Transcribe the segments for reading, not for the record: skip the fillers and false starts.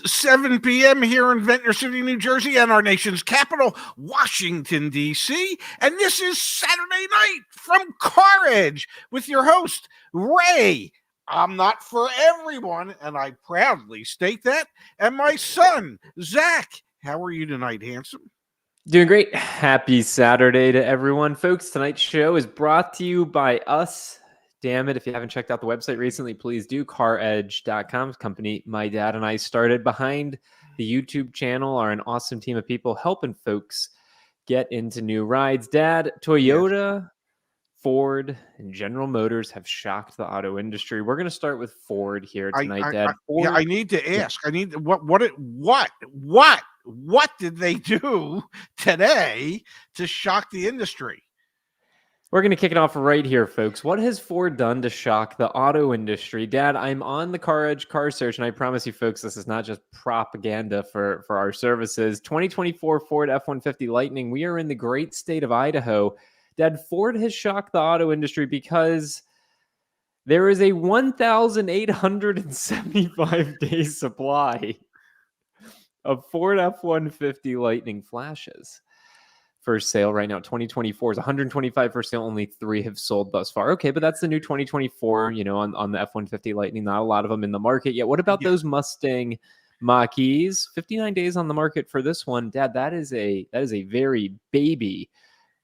7 p.m. here in Ventnor City, New Jersey, and our nation's capital, Washington, D.C. And this is Saturday night from CarEdge with your host, Ray. I'm not for everyone, and I proudly state that. And my son, Zach. How are you tonight, handsome? Doing great. Happy Saturday to everyone. Folks, tonight's show is brought to you by us. Damn it, if you haven't checked out the website recently, please do. CarEdge.com, company my dad and I started. Behind the YouTube channel are an awesome team of people helping folks get into new rides. Dad, Toyota, yes, Ford, and General Motors have shocked the auto industry. We're going to start with Ford here tonight, Dad. Ford, I need to ask. Yeah. I need what did they do today to shock the industry? We're going to kick it off right here, folks. What has Ford done to shock the auto industry? Dad, I'm on the CarEdge car search, and I promise you, folks, this is not just propaganda for our services. 2024 Ford F-150 Lightning. We are in the great state of Idaho. Dad, Ford has shocked the auto industry because there is a 1,875-day supply of Ford F-150 Lightning flashes for sale right now. 2024 is 125 for sale. Only 3 have sold thus far. Okay, but that's the new 2024, on the F-150 Lightning. Not a lot of them in the market yet. What about those Mustang Mach-E's? 59 days on the market for this one. Dad, that is a very baby,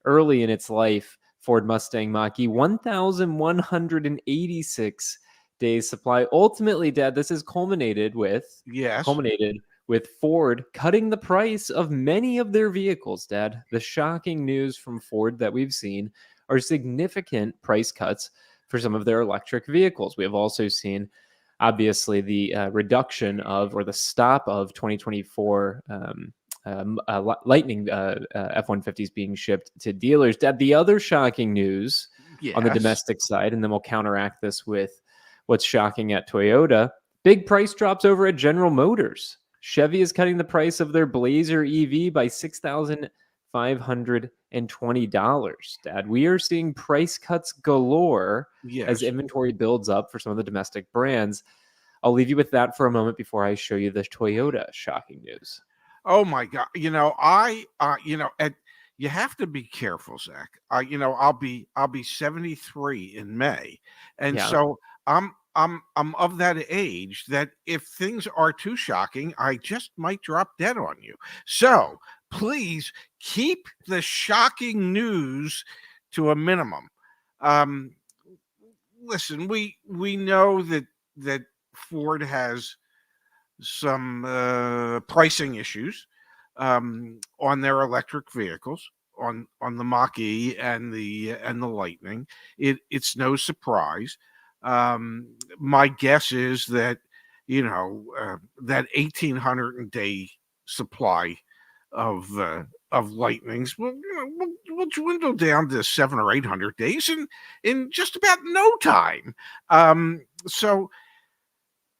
early in its life Ford Mustang Mach-E. 1,186 days supply. Ultimately, Dad, this is culminated with Ford cutting the price of many of their vehicles, Dad. The shocking news from Ford that we've seen are significant price cuts for some of their electric vehicles. We have also seen, obviously, the reduction of, or the stop of 2024 Lightning F-150s being shipped to dealers. Dad, the other shocking news on the domestic side, and then we'll counteract this with what's shocking at Toyota, big price drops over at General Motors. Chevy is cutting the price of their Blazer EV by $6,520. Dad, we are seeing price cuts galore as inventory builds up for some of the domestic brands. I'll leave you with that for a moment before I show you the Toyota shocking news. Oh my God! You have to be careful, Zach. I'll be 73 in May, and so I'm of that age that if things are too shocking, I just might drop dead on you. So please keep the shocking news to a minimum. Listen, we know that Ford has some pricing issues on their electric vehicles, on the Mach-E and the Lightning. It's no surprise. My guess is that that 1,800-day supply of Lightnings will dwindle down to 700 or 800 days in just about no time.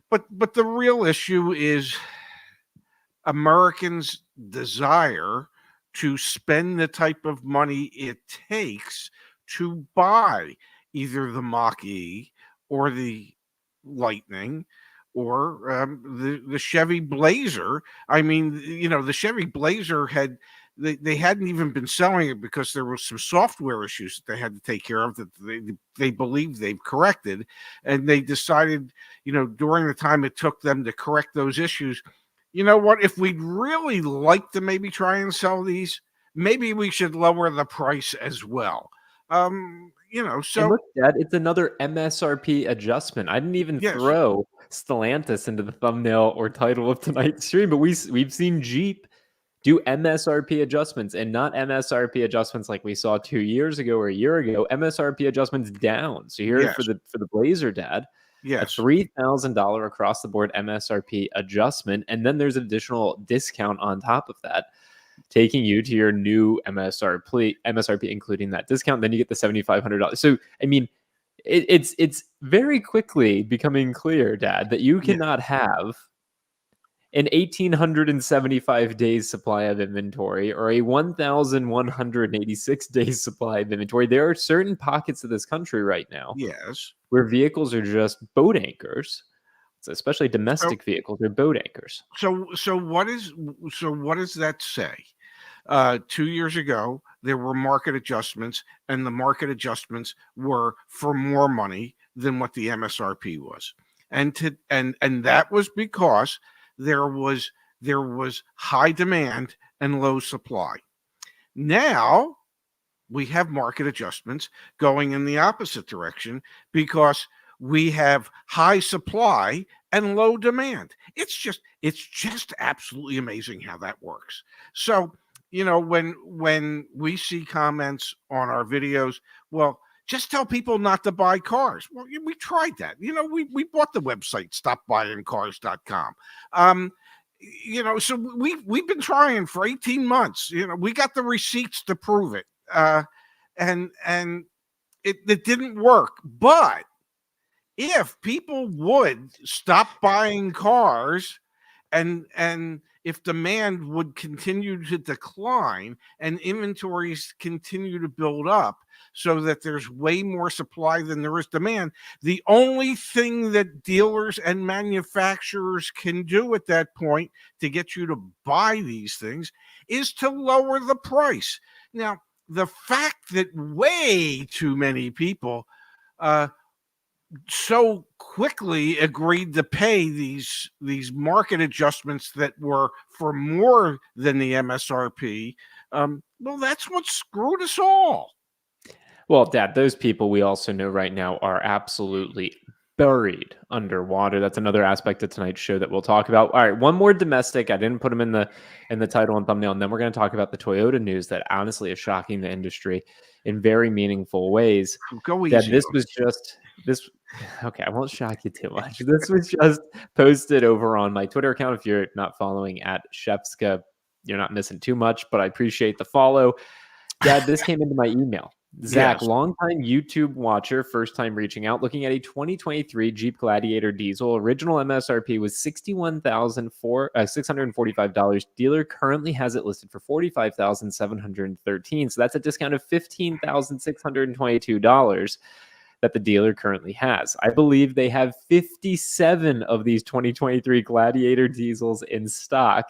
But the real issue is Americans' desire to spend the type of money it takes to buy either the Mach-E or the Lightning or the Chevy Blazer. I mean, the Chevy Blazer they hadn't even been selling it because there were some software issues that they had to take care of that they believe they've corrected. And they decided, during the time it took them to correct those issues, you know what, if we'd really like to maybe try and sell these, maybe we should lower the price as well. So and look, Dad, it's another MSRP adjustment. I didn't even throw Stellantis into the thumbnail or title of tonight's stream, but we've seen Jeep do MSRP adjustments, and not MSRP adjustments like we saw 2 years ago or a year ago. MSRP adjustments down. So here for the Blazer, Dad, a $3,000 across the board MSRP adjustment, and then there's an additional discount on top of that, taking you to your new MSRP, including that discount. Then you get the $7,500. So I mean, it's very quickly becoming clear, Dad, that you cannot have an 1,875 days supply of inventory or a 1,186 days supply of inventory. There are certain pockets of this country right now where vehicles are just boat anchors. especially domestic vehicles or boat anchors. So what does that say? 2 years ago, there were market adjustments, and the market adjustments were for more money than what the MSRP was, and that was because there was high demand and low supply. Now we have market adjustments going in the opposite direction because we have high supply and low demand. It's just absolutely amazing how that works. So, when we see comments on our videos, well, just tell people not to buy cars. Well, we tried that. We bought the website stopbuyingcars.com. So we've been trying for 18 months. We got the receipts to prove it. And it didn't work. But if people would stop buying cars, and if demand would continue to decline and inventories continue to build up so that there's way more supply than there is demand, the only thing that dealers and manufacturers can do at that point to get you to buy these things is to lower the price. Now, the fact that way too many people so quickly agreed to pay these market adjustments that were for more than the MSRP, well, that's what screwed us all. Well, Dad, those people we also know right now are absolutely buried underwater. That's another aspect of tonight's show that we'll talk about. All right, one more domestic. I didn't put them in the title and thumbnail, and then we're going to talk about the Toyota news that honestly is shocking the industry in very meaningful ways. Go easy. This. Okay, I won't shock you too much. This was just posted over on my Twitter account. If you're not following at Shefska, you're not missing too much, but I appreciate the follow. Dad, this came into my email. Zach, yes. Longtime YouTube watcher, first time reaching out, looking at a 2023 Jeep Gladiator diesel. Original MSRP was $61,645. Dealer currently has it listed for $45,713. So that's a discount of $15,622 that the dealer currently has. I believe they have 57 of these 2023 Gladiator diesels in stock.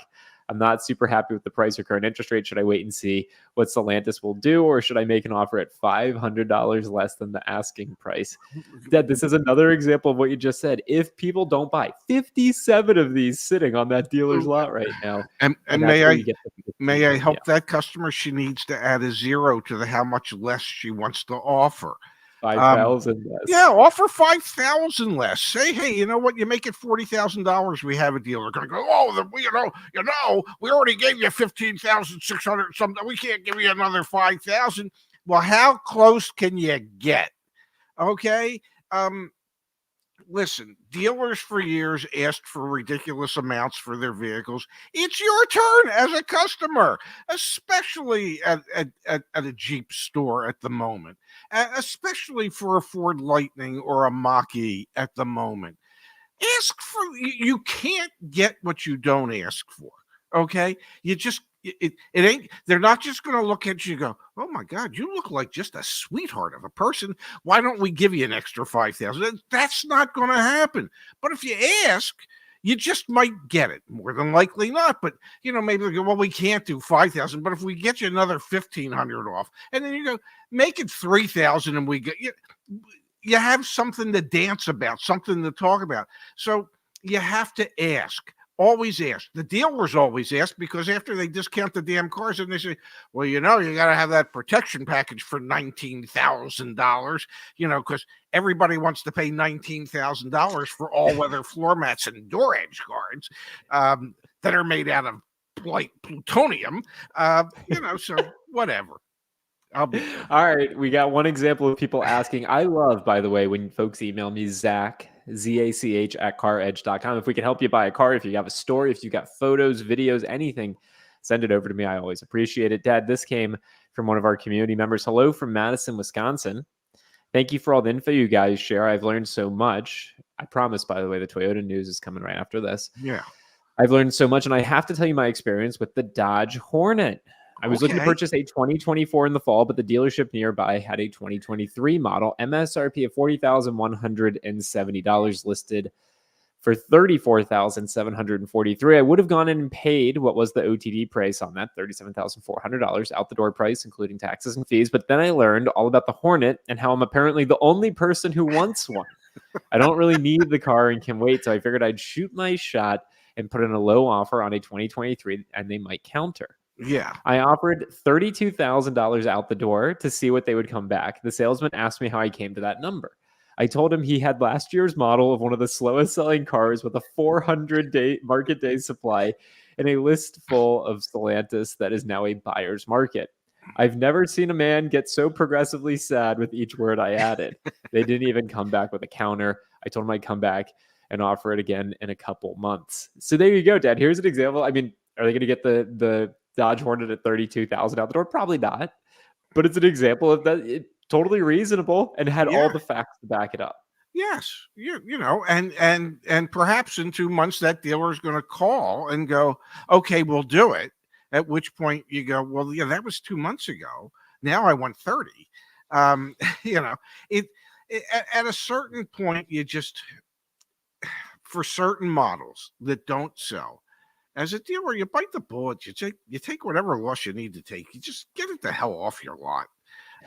I'm not super happy with the price or current interest rate. Should I wait and see what Stellantis will do, or should I make an offer at $500 less than the asking price? Dad, this is another example of what you just said. If people don't buy 57 of these sitting on that dealer's lot right now, and may I help that customer? She needs to add a zero to the how much less she wants to offer. 5,000 less. Yeah, offer 5,000 less. Say, hey, you know what? You make it $40,000. We have a deal. They're going to go, oh, we already gave you 15,600 something. We can't give you another 5,000. Well, how close can you get? Okay. Listen, dealers for years asked for ridiculous amounts for their vehicles. It's your turn as a customer, especially at a Jeep store at the moment, especially for a Ford Lightning or a Mach-E at the moment. Ask for, you can't get what you don't ask for. Okay. You just, it ain't, they're not just going to look at you and go, oh my God, you look like just a sweetheart of a person. Why don't we give you an extra 5,000? That's not going to happen. But if you ask, you just might get it. More than likely not. But, maybe they go, well, we can't do 5,000, but if we get you another 1,500 off, and then you go, make it 3,000 and we get you have something to dance about, something to talk about. So you have to ask. Always ask. The dealers always ask, because after they discount the damn cars, and they say, well, you got to have that protection package for $19,000, because everybody wants to pay $19,000 for all-weather floor mats and door edge guards that are made out of plutonium, so whatever. All right. We got one example of people asking. I love, by the way, when folks email me, Zach, ZACH at CarEdge.com. If we can help you buy a car, if you have a story, if you got photos, videos, anything, send it over to me. I always appreciate it. Dad, this came from one of our community members. Hello from Madison, Wisconsin. Thank you for all the info you guys share. I've learned so much. I promise, by the way, the Toyota news is coming right after this. Yeah. I've learned so much, and I have to tell you my experience with the Dodge Hornet. I was looking to purchase a 2024 in the fall, but the dealership nearby had a 2023 model, MSRP of $40,170 listed for $34,743. I would have gone in and paid what was the OTD price on that, $37,400 out the door price, including taxes and fees. But then I learned all about the Hornet and how I'm apparently the only person who wants one. I don't really need the car and can wait. So I figured I'd shoot my shot and put in a low offer on a 2023, and they might counter. Yeah. I offered $32,000 out the door to see what they would come back. The salesman asked me how I came to that number. I told him he had last year's model of one of the slowest selling cars with a 400-day market day supply and a list full of Stellantis that is now a buyer's market. I've never seen a man get so progressively sad with each word I added. They didn't even come back with a counter. I told them I'd come back and offer it again in a couple months. So there you go, Dad. Here's an example. I mean, are they going to get the Dodge Hornet at $32,000 out the door? Probably not. But it's an example of that. Totally reasonable and had all the facts to back it up. Yes, you know, and perhaps in 2 months that dealer is going to call and go, okay, we'll do it. At which point you go, well, yeah, that was 2 months ago. Now I want 30. You know, at a certain point, you just, for certain models that don't sell, as a dealer, you bite the bullet. You take whatever loss you need to take. You just get it the hell off your lot.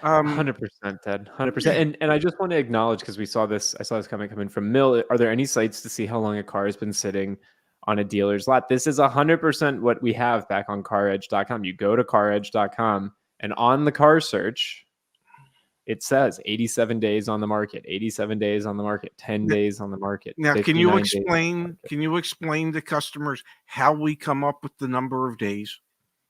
100%, Ted. 100%. And I just want to acknowledge, because I saw this comment coming from Mill. Are there any sites to see how long a car has been sitting on a dealer's lot? This is 100% what we have back on CarEdge.com. You go to CarEdge.com, and on the car search, it says 87 days on the market, 87 days on the market, 10 days on the market. Now, can you explain to customers how we come up with the number of days?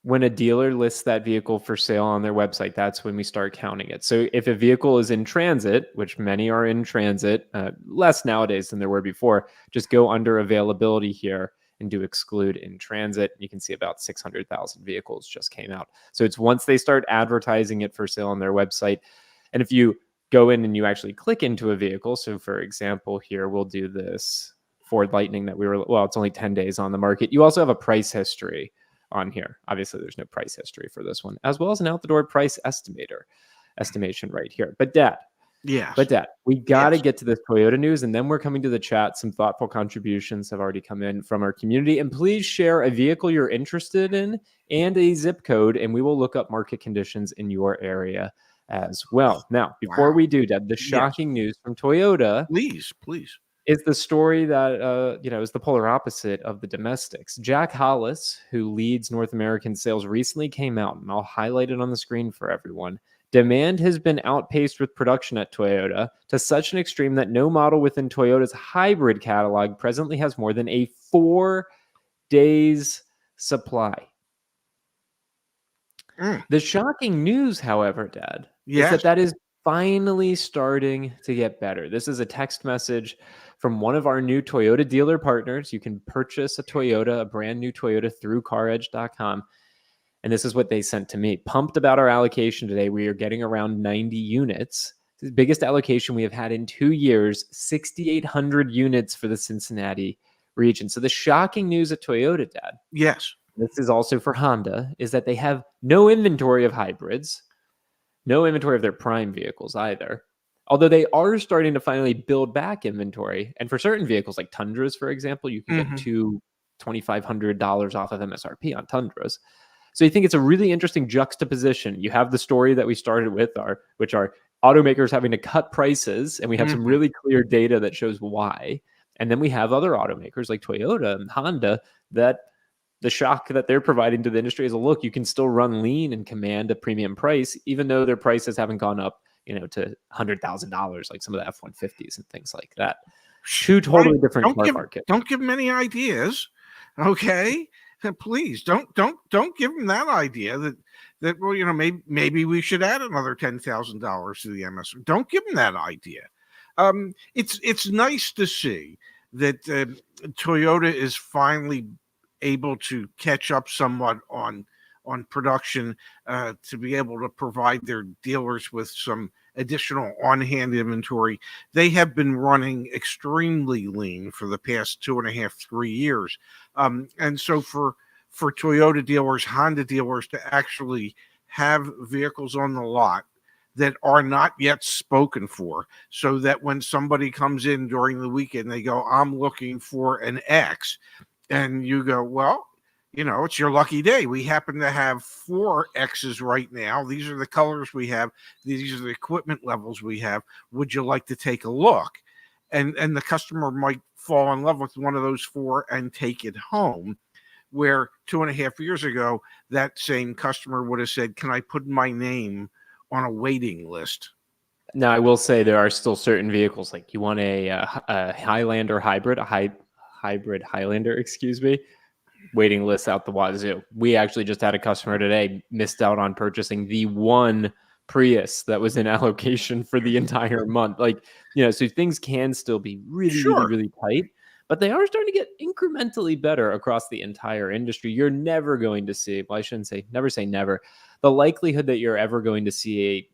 When a dealer lists that vehicle for sale on their website, that's when we start counting it. So if a vehicle is in transit, which many are in transit, less nowadays than there were before, just go under availability here and do exclude in transit. You can see about 600,000 vehicles just came out. So it's once they start advertising it for sale on their website. And if you go in and you actually click into a vehicle, so for example, here we'll do this Ford Lightning that it's only 10 days on the market. You also have a price history on here. Obviously, there's no price history for this one, as well as an out-the-door price estimation right here. But Dad, we got to get to this Toyota news, and then we're coming to the chat. Some thoughtful contributions have already come in from our community, and please share a vehicle you're interested in and a zip code, and we will look up market conditions in your area as well. Now, before we do, Dad, the shocking news from Toyota, please, is the story that is the polar opposite of the domestics. Jack Hollis, who leads North American sales, recently came out, and I'll highlight it on the screen for everyone. Demand has been outpaced with production at Toyota to such an extreme that no model within Toyota's hybrid catalog presently has more than a 4 days supply. The shocking news, however, Dad, is that is finally starting to get better. This is a text message from one of our new Toyota dealer partners. You can purchase a brand new Toyota through CarEdge.com. And this is what they sent to me. Pumped about our allocation today. We are getting around 90 units. The biggest allocation we have had in 2 years, 6,800 units for the Cincinnati region. So the shocking news at Toyota, Dad. Yes. This is also for Honda, is that they have no inventory of hybrids, no inventory of their prime vehicles either. Although they are starting to finally build back inventory. And for certain vehicles like Tundras, for example, you can get $2,500 off of MSRP on Tundras. So you think it's a really interesting juxtaposition. You have the story that we started with, which are automakers having to cut prices, and we have some really clear data that shows why. And then we have other automakers like Toyota and Honda that the shock that they're providing to the industry is, look, you can still run lean and command a premium price, even though their prices haven't gone up, to $100,000 like some of the F-150s and things like that. Two totally different car markets. Don't give them any ideas, okay? Please don't give them that idea that maybe we should add another $10,000 to the MSRP. Don't give them that idea. It's nice to see that Toyota is finally able to catch up somewhat on production to be able to provide their dealers with some additional on-hand inventory. They have been running extremely lean for the past 2.5, 3 years. And so for Toyota dealers, Honda dealers to actually have vehicles on the lot that are not yet spoken for, so that when somebody comes in during the weekend, they go, I'm looking for an X. And you go, well, it's your lucky day. We happen to have 4 X's right now. These are the colors we have. These are the equipment levels we have. Would you like to take a look? And the customer might fall in love with one of those 4 and take it home. Where 2.5 years ago, that same customer would have said, can I put my name on a waiting list? Now, I will say there are still certain vehicles, like you want a Highlander hybrid, a hybrid Highlander, excuse me, waiting lists out the wazoo. We actually just had a customer today missed out on purchasing the one Prius that was in allocation for the entire month. Like, so things can still be really, really, really tight, but they are starting to get incrementally better across the entire industry. You're never going to see, well, I shouldn't say never. The likelihood that you're ever going to see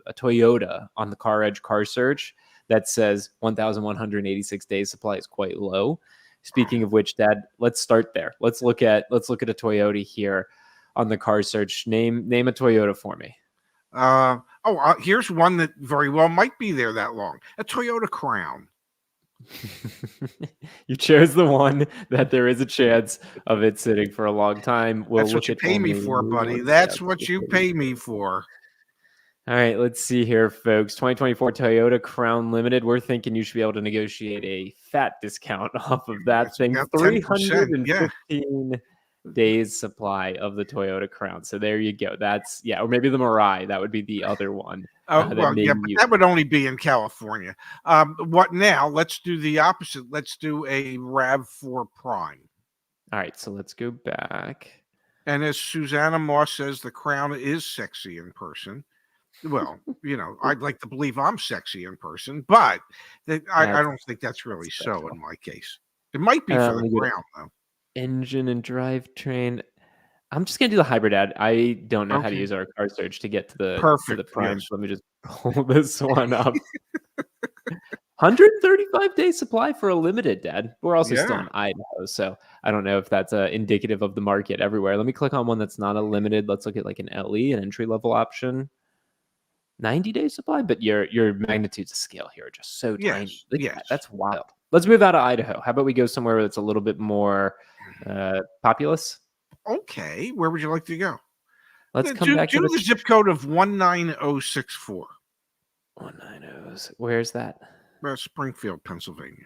a Toyota on the CarEdge car search that says 1,186 days supply is quite low. Speaking of which, Dad, let's start there. Let's look at a Toyota here on the car search. Name a Toyota for me. Here's one that very well might be there that long. A Toyota Crown. You chose the one that there is a chance of it sitting for a long time. That's what you pay me for, buddy. That's what you pay me for. All right, let's see here, folks. 2024 Toyota Crown Limited. We're thinking you should be able to negotiate a fat discount off of that thing. 315 days supply of the Toyota Crown. So there you go. That's, or maybe the Mirai. That would be the other one. But that would only be in California. What now? Let's do the opposite. Let's do a RAV4 Prime. All right, so let's go back. And as Susanna Moss says, the Crown is sexy in person. Well, I'd like to believe I'm sexy in person, but I don't think that's really so in my case. It might be for the Crown, though. Engine and drivetrain. I'm just gonna do the hybrid ad. I don't know how to use our car search to get to the Prime. Yes. So let me just pull this one up. 135 day supply for a limited, Dad. We're also still in Idaho, so I don't know if that's indicative of the market everywhere. Let me click on one that's not a limited. Let's look at like an LE, an entry level option. 90 day supply, but your magnitudes of scale here are just so tiny. That's wild. Let's move out of Idaho. How about we go somewhere that's a little bit more populous? Okay, where would you like to go? Let's come back to the zip code of 19064. 190. Where's that? Springfield, Pennsylvania.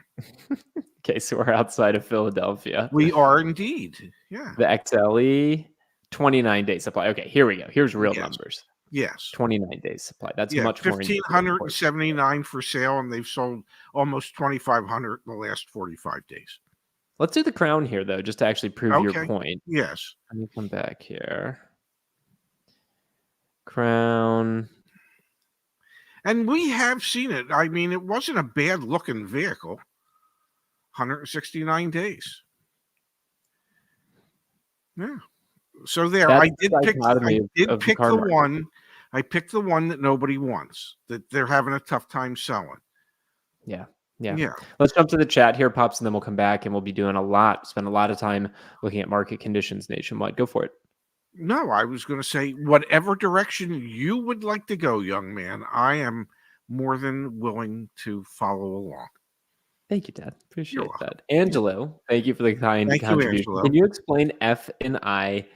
Okay, so we're outside of Philadelphia. We are indeed. Yeah. The XLE, 29 day supply. Okay, here we go. Here's real numbers. Yes. 29 days supply. That's much more. 1,579 for sale, and they've sold almost 2,500 in the last 45 days. Let's do the Crown here, though, just to actually prove your point. Yes. Let me come back here. Crown. And we have seen it. I mean, it wasn't a bad looking vehicle. 169 days. Yeah. So there, I did pick the one. I picked the one that nobody wants, that they're having a tough time selling. Yeah. Let's jump to the chat here, Pops, and then we'll come back and we'll be spend a lot of time looking at market conditions nationwide. Go for it. No, I was going to say, whatever direction you would like to go, young man, I am more than willing to follow along. Thank you, Dad. Appreciate that. Angelo, thank you for the kind contribution. Can you explain F&I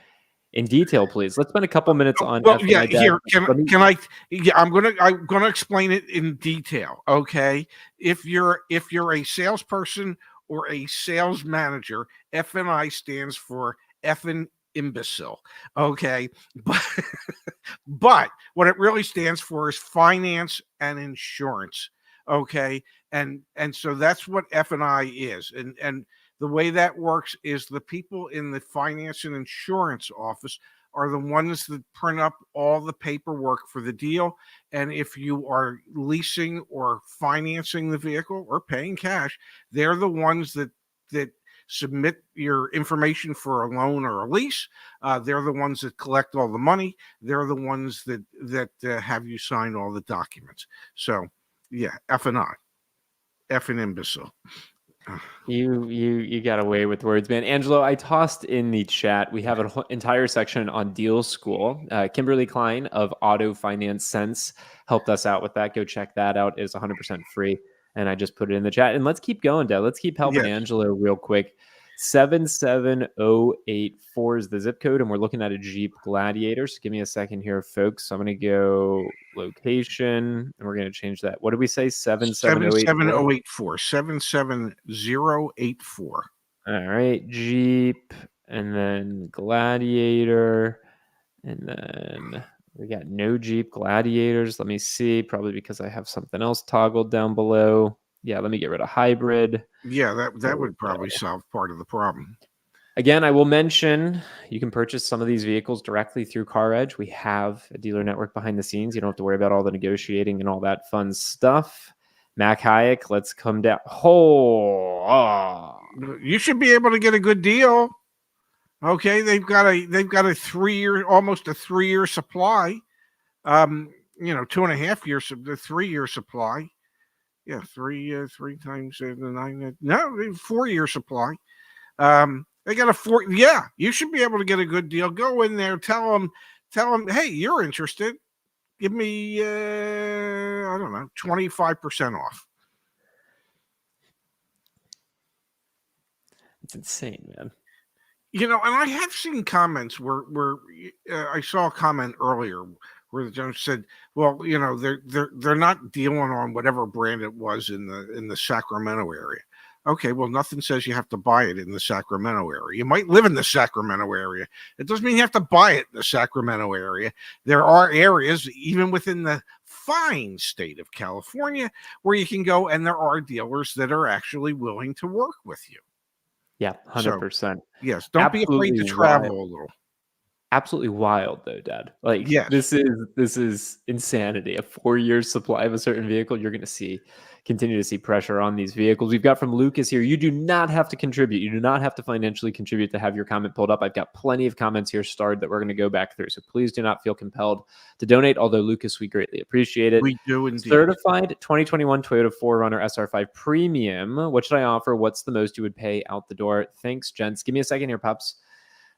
in detail, please? Let's spend a couple minutes on. Well, here can I? Yeah, I'm gonna explain it in detail. Okay, if you're a salesperson or a sales manager, F&I stands for effing imbecile. Okay, but what it really stands for is finance and insurance. Okay, and so that's what F&I is, and the way that works is the people in the finance and insurance office are the ones that print up all the paperwork for the deal. And if you are leasing or financing the vehicle or paying cash, they're the ones that submit your information for a loan or a lease. They're the ones that collect all the money. They're the ones that have you sign all the documents. So yeah, F&I, F and imbecile. You got away with words, man. Angelo, I tossed in the chat. We have an entire section on Deal School. Kimberly Klein of Auto Finance Sense helped us out with that. Go check that out. It's 100% free. And I just put it in the chat. And let's keep going, Dad. Let's keep helping Angelo real quick. 77084 is the zip code, and we're looking at a Jeep Gladiator. So give me a second here, folks. So I'm going to go location, and we're going to change that. What did we say? 77084? 77084. All right, Jeep, and then Gladiator, and then we got no Jeep Gladiators. Let me see, probably because I have something else toggled down below. Yeah, let me get rid of hybrid. Yeah, that would probably solve part of the problem. Again, I will mention you can purchase some of these vehicles directly through CarEdge. We have a dealer network behind the scenes. You don't have to worry about all the negotiating and all that fun stuff. Mac Hayek, let's come down. You should be able to get a good deal. Okay, they've got a 3-year, almost a 3-year supply. 2.5 years, the 3-year supply. Yeah, three times the 9. No, 4-year supply. They got a 4. Yeah, you should be able to get a good deal. Go in there, tell them, hey, you're interested. Give me, I don't know, 25% off. It's insane, man. And I have seen comments where I saw a comment earlier where the gentleman said, "Well, they're not dealing on whatever brand it was in the Sacramento area." Okay, well, nothing says you have to buy it in the Sacramento area. You might live in the Sacramento area. It doesn't mean you have to buy it in the Sacramento area. There are areas, even within the fine state of California, where you can go, and there are dealers that are actually willing to work with you. Yeah, 100%. So, yes, don't be afraid to travel a little. Absolutely wild, though, Dad. Like, this is insanity. A 4-year supply of a certain vehicle, you're going to continue to see pressure on these vehicles. We've got from Lucas here. You do not have to contribute. You do not have to financially contribute to have your comment pulled up. I've got plenty of comments here starred that we're going to go back through. So please do not feel compelled to donate. Although, Lucas, we greatly appreciate it. We do indeed. Certified 2021 Toyota 4Runner SR5 Premium. What should I offer? What's the most you would pay out the door? Thanks, gents. Give me a second here, pups.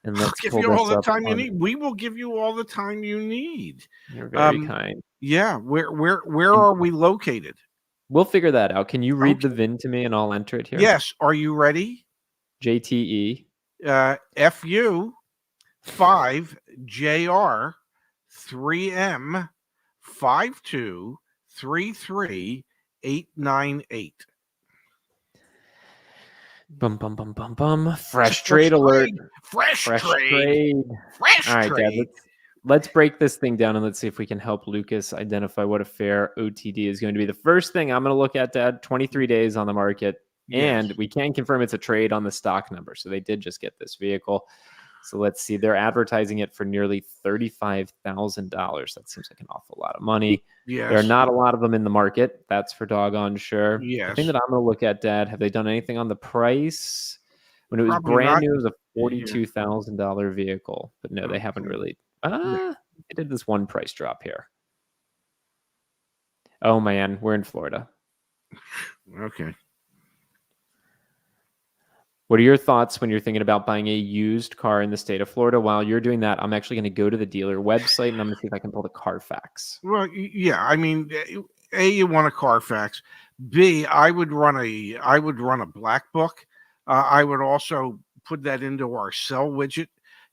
And let's give you all the time you need. We will give you all the time you need. You're very kind. Yeah. Where are we located? We'll figure that out. Can you read the VIN to me and I'll enter it here? Yes. Are you ready? JTE. FU 5JR 3M 5233898. Bum bum bum bum bum. Fresh trade alert. Fresh trade. All right, Dad, let's break this thing down and let's see if we can help Lucas identify what a fair OTD is going to be. The first thing I'm going to look at, Dad, 23 days on the market, and we can confirm it's a trade on the stock number. So they did just get this vehicle. So let's see. They're advertising it for nearly $35,000. That seems like an awful lot of money. Yes. There are not a lot of them in the market. That's for doggone sure. Yes. The thing that I'm going to look at, Dad, have they done anything on the price? When it was Probably brand not. new, it was a $42,000 vehicle. But no, they haven't really. They did this one price drop here. Oh, man. We're in Florida. Okay. What are your thoughts when you're thinking about buying a used car in the state of Florida? While you're doing that, I'm actually going to go to the dealer website and I'm going to see if I can pull the Carfax. Well, yeah, I mean, A, you want a Carfax. B, I would run a black book. I would also put that into our sell widget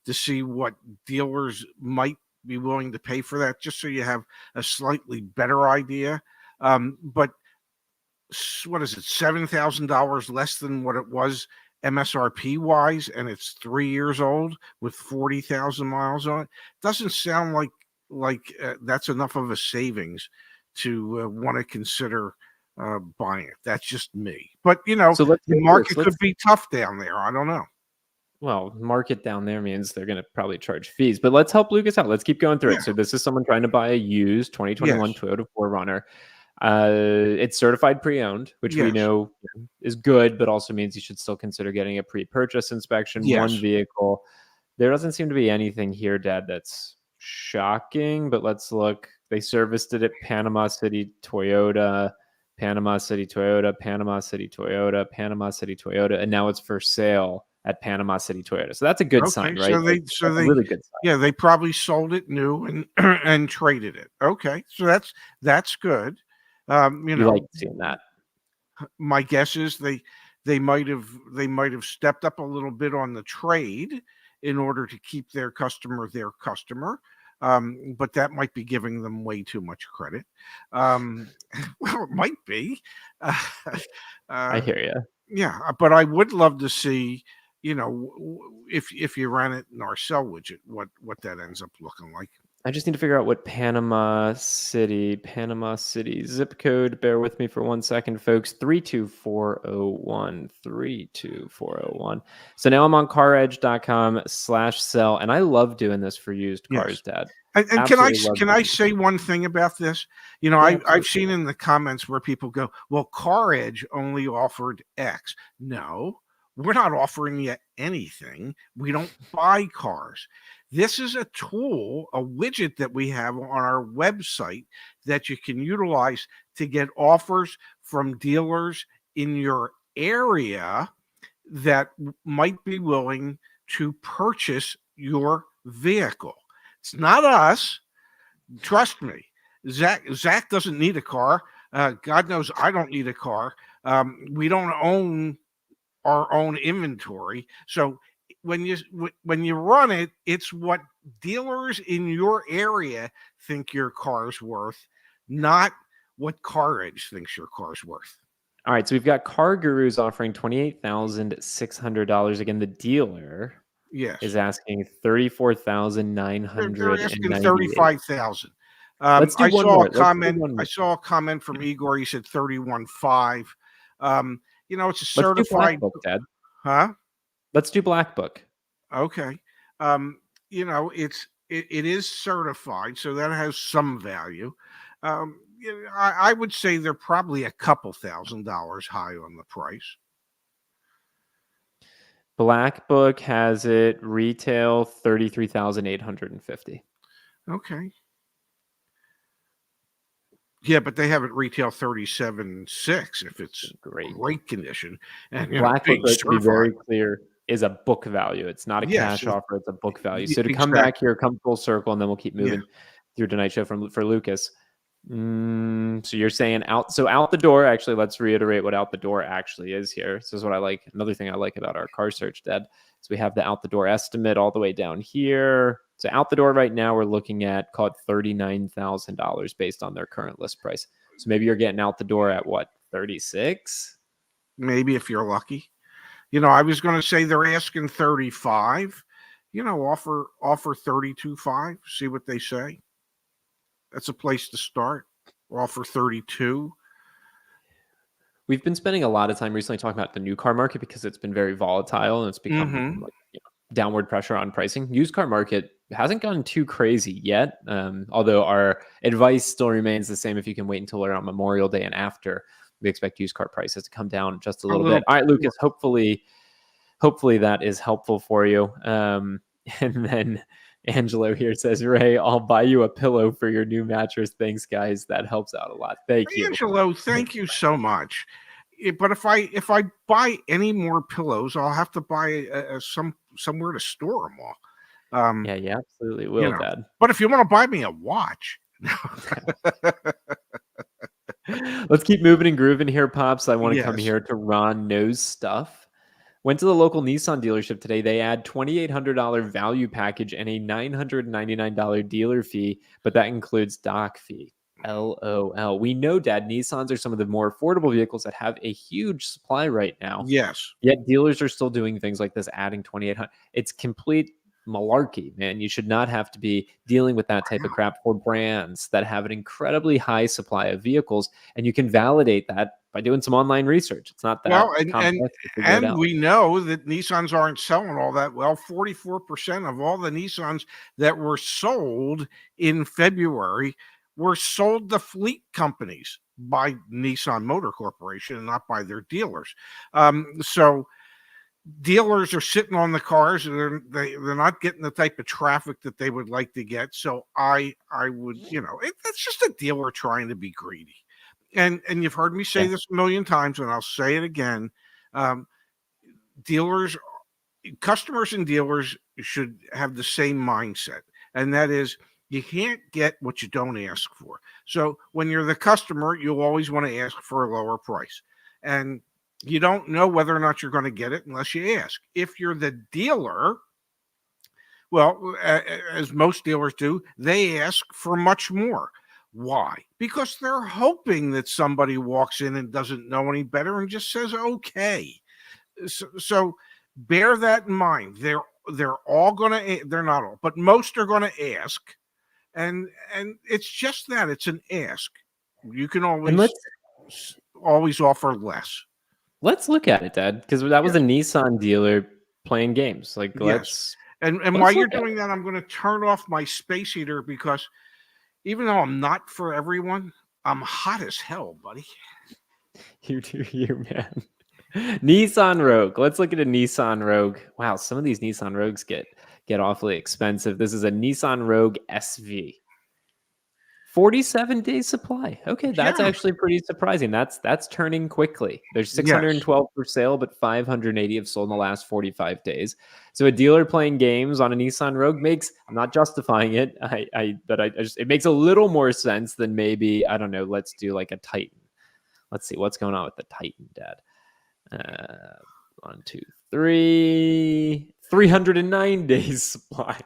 to see what dealers might be willing to pay for that, just so you have a slightly better idea. But what is it, $7,000 less than what it was MSRP wise, and it's 3 years old with 40,000 miles on it? Doesn't sound like that's enough of a savings to want to consider buying it. That's just me. But so the market could be tough down there. I don't know. Well, market down there means they're going to probably charge fees. But let's help Lucas out. Let's keep going through it. So this is someone trying to buy a used 2021 Toyota 4Runner. It's certified pre-owned, which we know is good, but also means you should still consider getting a pre-purchase inspection. One vehicle. There doesn't seem to be anything here, Dad, that's shocking, but let's look. They serviced it at Panama City Toyota. Panama City Toyota, Panama City Toyota, Panama City Toyota, and now it's for sale at Panama City Toyota. So that's a good sign, right? That's a really good sign. Yeah, they probably sold it new and and traded it. Okay, so that's good. You know, like seeing that. My guess is they might have stepped up a little bit on the trade in order to keep their customer. But that might be giving them way too much credit. Well, it might be. I hear you. Yeah, but I would love to see, if you ran it in our sell widget, what that ends up looking like. I just need to figure out what Panama City zip code. Bear with me for 1 second, folks. 32401, 32401. So now I'm on CarEdge.com/sell, and I love doing this for used cars, Dad. And can I say one thing about this? I've seen in the comments where people go, "Well, CarEdge only offered X." No, we're not offering you anything. We don't buy cars. This is a tool, a widget that we have on our website that you can utilize to get offers from dealers in your area that might be willing to purchase your vehicle. It's not us. Trust me. Zach doesn't need a car. God knows I don't need a car. We don't own our own inventory. So when you run it, it's what dealers in your area think your car's worth, not what CarEdge thinks your car's worth. All right, so we've got Car Gurus offering $28,600. Again, the dealer is asking $34,900. They're asking $35,000. Let's do one more. I saw a comment from Igor. He said 31.5. It's a certified. Let's do Black Book, Dad. Huh? Let's do Black Book. Okay. It is certified, so that has some value. I would say they're probably a couple $1,000s high on the price. Black Book has it retail $33,850. Okay. Yeah, but they have it retail $37,600 if it's great condition. And Black Book, to be very clear, is a book value. It's not a cash offer. It's a book value. So to come back here, come full circle, and then we'll keep moving through tonight's show for Lucas. So you're saying out the door. Actually, let's reiterate what out the door actually is here. This is what I like. Another thing I like about our car search, Dad. So we have the out the door estimate all the way down here. So out the door right now, we're looking at, call it $39,000 based on their current list price. So maybe you're getting out the door at what, 36? Maybe if you're lucky. I was going to say they're asking 35. Offer 32.5. See what they say. That's a place to start. Offer 32. We've been spending a lot of time recently talking about the new car market because it's been very volatile and it's become downward pressure on pricing. Used car market hasn't gone too crazy yet, although our advice still remains the same. If you can wait until around Memorial Day and after, we expect used car prices to come down just a little bit. All right, Lucas, hopefully that is helpful for you. And then Angelo here says, Ray, I'll buy you a pillow for your new mattress. Thanks, guys. That helps out a lot. Thank you. Angelo, thank you so much. But if I buy any more pillows, I'll have to buy somewhere to store them all. Yeah, you absolutely will, Dad. But if you want to buy me a watch. Let's keep moving and grooving here, Pops. I want to come here to Ron Knows Stuff. Went to the local Nissan dealership today. They add $2,800 value package and a $999 dealer fee, but that includes dock fee. LOL. We know, Dad, Nissans are some of the more affordable vehicles that have a huge supply right now. Yes. Yet dealers are still doing things like this, adding $2,800. It's complete malarkey, man. You should not have to be dealing with that type of crap for brands that have an incredibly high supply of vehicles, and you can validate that by doing some online research. It's not that complex to figure it out. We know that Nissans aren't selling all that well. 44% of all the Nissans that were sold in February were sold to fleet companies by Nissan Motor Corporation and not by their dealers. So dealers are sitting on the cars and they're not getting the type of traffic that they would like to get. So I would, that's just a dealer trying to be greedy. and you've heard me say this a million times, and I'll say it again. Dealers, customers and dealers should have the same mindset, and that is you can't get what you don't ask for. So when you're the customer, you'll always want to ask for a lower price, and you don't know whether or not you're going to get it unless you ask. If you're the dealer, well, as most dealers do, they ask for much more. Why? Because they're hoping that somebody walks in and doesn't know any better and just says okay. So bear that in mind. They're all gonna, they're not all, but most are gonna ask, and it's just that, it's an ask. You can always offer less. Let's look at it, Dad, because that was a Nissan dealer playing games. Like, yes. And while you're doing that, I'm going to turn off my space heater, because even though I'm not for everyone, I'm hot as hell, buddy. You do you, man. Nissan Rogue. Let's look at a Nissan Rogue. Wow, some of these Nissan Rogues get awfully expensive. This is a Nissan Rogue SV. 47 days supply. Okay, that's actually pretty surprising. That's turning quickly. There's 612 for sale, but 580 have sold in the last 45 days. So a dealer playing games on a Nissan Rogue makes, I'm not justifying it, but I just, it makes a little more sense than maybe, I don't know, let's do like a Titan. Let's see what's going on with the Titan, Dad. 1, 2, 3, 309 days supply.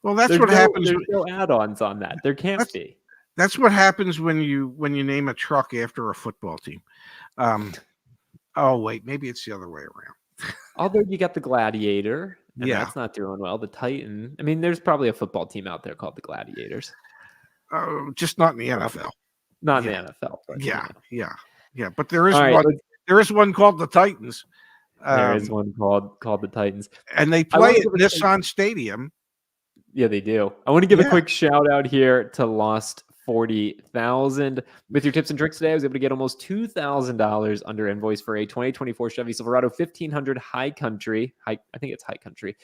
Well, that's what happens. There's no add-ons on that. There can't be. That's what happens when you name a truck after a football team. Oh wait, maybe it's the other way around. Although you got the Gladiator, and that's not doing well. The Titan. I mean, there's probably a football team out there called the Gladiators. Just not in the NFL. Not in the NFL. But, yeah. But there is one. There is one called the Titans. There is one called the Titans, and they play at Nissan Stadium. Yeah, they do. I want to give a quick shout out here to Lost 40,000. With your tips and tricks today, I was able to get almost $2,000 under invoice for a 2024 Chevy Silverado 1500 High Country. I think it's High Country.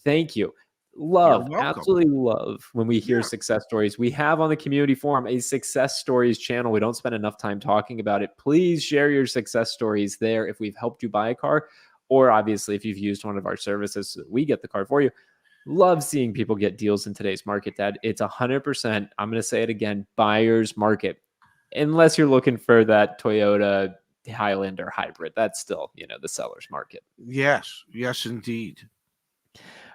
Thank you. Absolutely love when we hear success stories. We have on the community forum a success stories channel. We don't spend enough time talking about it. Please share your success stories there if we've helped you buy a car, or obviously if you've used one of our services so that we get the car for you. Love seeing people get deals in today's market, Dad. It's 100%, I'm going to say it again, buyer's market. Unless you're looking for that Toyota Highlander hybrid. That's still, the seller's market. Yes, indeed.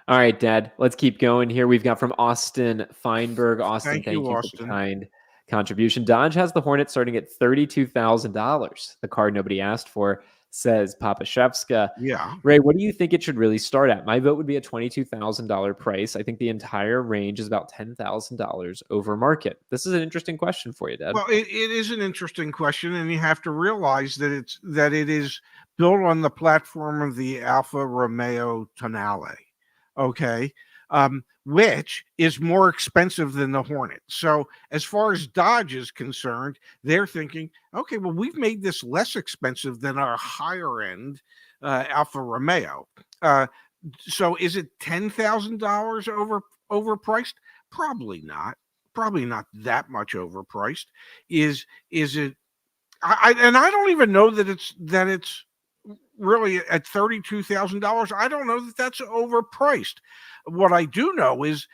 All right, Dad, let's keep going here. We've got from Austin Feinberg. Austin, thank you for the kind contribution. Dodge has the Hornet starting at $32,000. The car nobody asked for, says Papa Shevska. Yeah. Ray, what do you think it should really start at? My vote would be a $22,000 price. I think the entire range is about $10,000 over market. This is an interesting question for you, Dad. Well, it is an interesting question, and you have to realize that it is built on the platform of the Alfa Romeo Tonale. Okay. Which is more expensive than the Hornet. So as far as Dodge is concerned, they're thinking, okay, well, we've made this less expensive than our higher end Alfa Romeo. So is it $10,000 overpriced? Probably not. Probably not that much overpriced. Is it? I don't even know that it's really at $32,000. I don't know that that's overpriced. What I do know is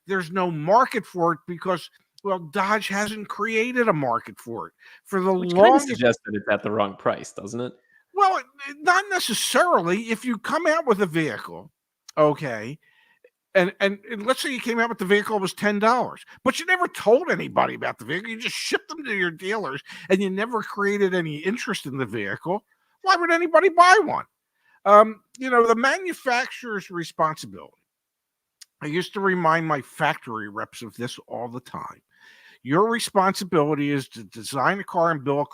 there's no market for it because, well, Dodge hasn't created a market for it for the longest. Kind of suggests that it's at the wrong price, doesn't it? Well, not necessarily. If you come out with a vehicle, okay, and let's say you came out with the vehicle was $10, but you never told anybody about the vehicle. You just shipped them to your dealers, and you never created any interest in the vehicle. Why would anybody buy one? The manufacturer's responsibility. I used to remind my factory reps of this all the time. Your responsibility is to design a car and build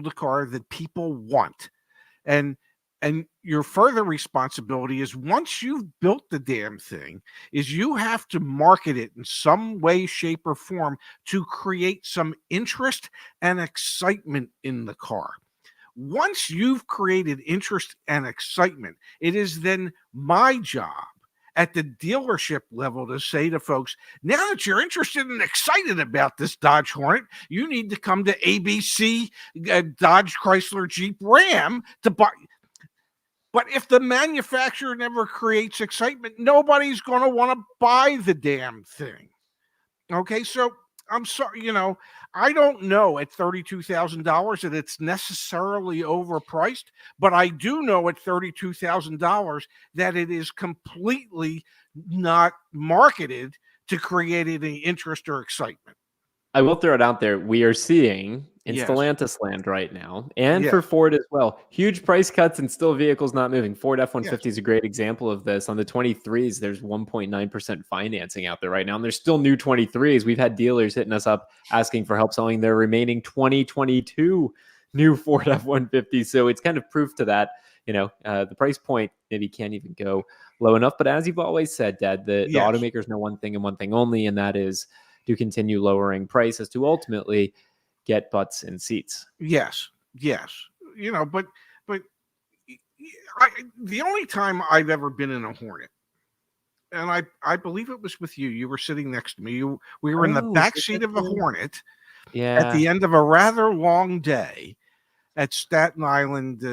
a car that people want. And your further responsibility is, once you've built the damn thing, is you have to market it in some way, shape, or form to create some interest and excitement in the car. Once you've created interest and excitement, it is then my job at the dealership level to say to folks, now that you're interested and excited about this Dodge Hornet, you need to come to ABC Dodge Chrysler Jeep Ram to buy. But if the manufacturer never creates excitement, nobody's going to want to buy the damn thing. Okay, so I'm sorry, I don't know at $32,000 that it's necessarily overpriced, but I do know at $32,000 that it is completely not marketed to create any interest or excitement. I will throw it out there. We are seeing in Yes. Stellantis land right now, and Yes. for Ford as well, huge price cuts and still vehicles not moving. Ford F-150 Yes. is a great example of this. On the 23s, there's 1.9% financing out there right now, and there's still new 23s. We've had dealers hitting us up asking for help selling their remaining 2022 new Ford F-150. So it's kind of proof to that. The price point maybe can't even go low enough. But as you've always said, Dad, the automakers know one thing and one thing only, and that is to continue lowering prices to ultimately get butts in seats. Yes. But the only time I've ever been in a Hornet, and I believe it was with you. You were sitting next to me. We were in the back seat of a Hornet at the end of a rather long day at Staten Island.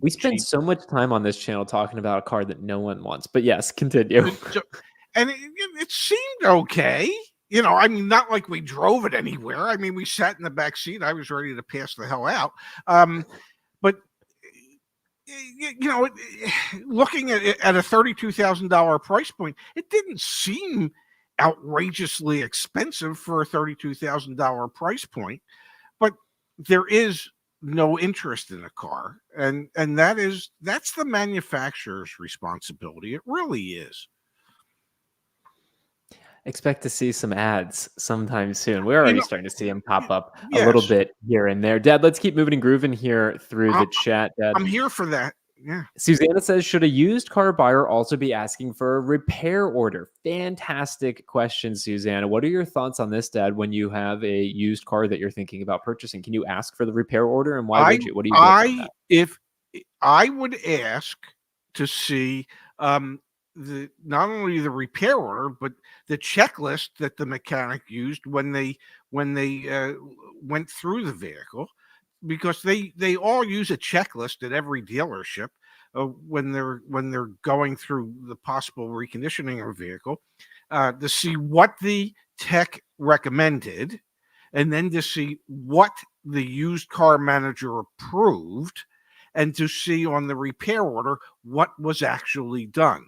We spend so much time on this channel talking about a car that no one wants. But yes, continue. And it seemed okay. I mean, not like we drove it anywhere. I mean, we sat in the back seat. I was ready to pass the hell out. But looking at a $32,000 price point, it didn't seem outrageously expensive for a $32,000 price point. But there is no interest in a car, and that's the manufacturer's responsibility. It really is. Expect to see some ads sometime soon. We're already starting to see them pop up a little bit here and there. Dad, let's keep moving and grooving here through the chat, Dad. I'm here for that. Yeah. Susanna says, should a used car buyer also be asking for a repair order? Fantastic question, Susanna. What are your thoughts on this, Dad, when you have a used car that you're thinking about purchasing? Can you ask for the repair order, and why would you? What do you if I would ask to see not only the repair order, but the checklist that the mechanic used when they went through the vehicle, because they all use a checklist at every dealership when they're going through the possible reconditioning of a vehicle to see what the tech recommended, and then to see what the used car manager approved, and to see on the repair order what was actually done.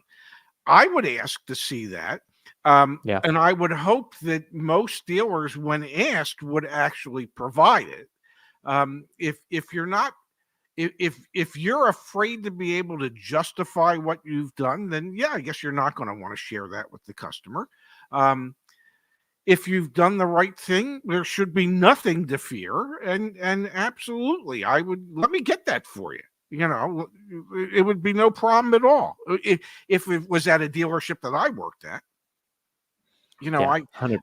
I would ask to see that. And I would hope that most dealers, when asked, would actually provide it. If you're not, if you're afraid to be able to justify what you've done, then I guess you're not going to want to share that with the customer. If you've done the right thing, there should be nothing to fear, and absolutely, let me get that for you. It would be no problem at all if it was at a dealership that I worked at.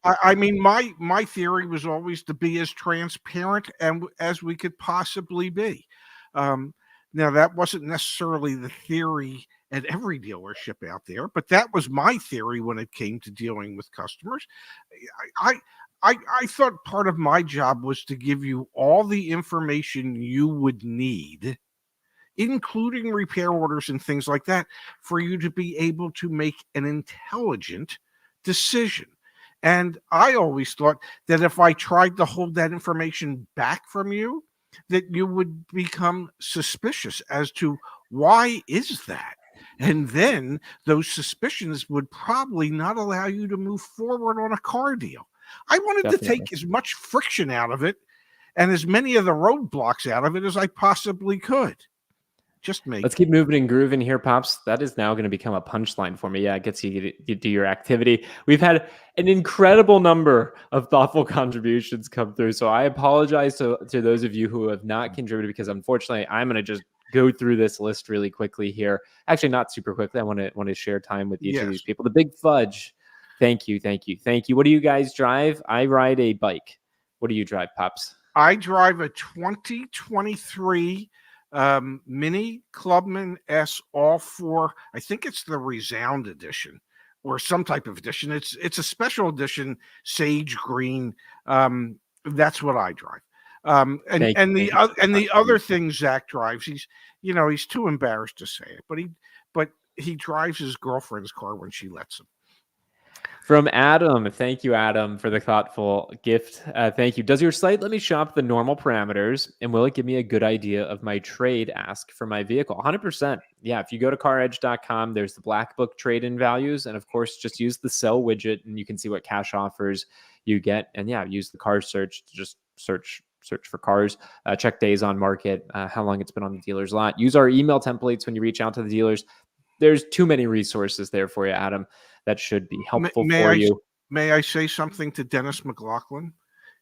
I mean, my theory was always to be as transparent as we could possibly be. Now, that wasn't necessarily the theory at every dealership out there, but that was my theory when it came to dealing with customers. I thought part of my job was to give you all the information you would need, including repair orders and things like that, for you to be able to make an intelligent decision. And I always thought that if I tried to hold that information back from you, that you would become suspicious as to why is that? And then those suspicions would probably not allow you to move forward on a car deal. I wanted to take as much friction out of it and as many of the roadblocks out of it as I possibly could. Just me. Let's keep moving and grooving here, Pops. That is now going to become a punchline for me. Yeah, it gets you to do your activity. We've had an incredible number of thoughtful contributions come through. So I apologize to those of you who have not contributed, because unfortunately, I'm going to just go through this list really quickly here. Actually, not super quickly. I want to share time with each of these people. The Big Fudge. Thank you. What do you guys drive? I ride a bike. What do you drive, Pops? I drive a 2023 Mini, Clubman, S, all four. I think it's the Resound edition or some type of edition. It's a special edition, sage green. That's what I drive. And the other thing Zach drives, he's too embarrassed to say it, but he drives his girlfriend's car when she lets him. From Adam, thank you, Adam, for the thoughtful gift. Thank you. Does your site let me shop the normal parameters, and will it give me a good idea of my trade ask for my vehicle? 100%. Yeah, if you go to CarEdge.com, there's the black book trade-in values, and of course, just use the sell widget, and you can see what cash offers you get. And yeah, use the car search to just search for cars, check days on market, how long it's been on the dealer's lot. Use our email templates when you reach out to the dealers. There's too many resources there for you, Adam. That should be helpful for you. May I say something to Dennis McLaughlin?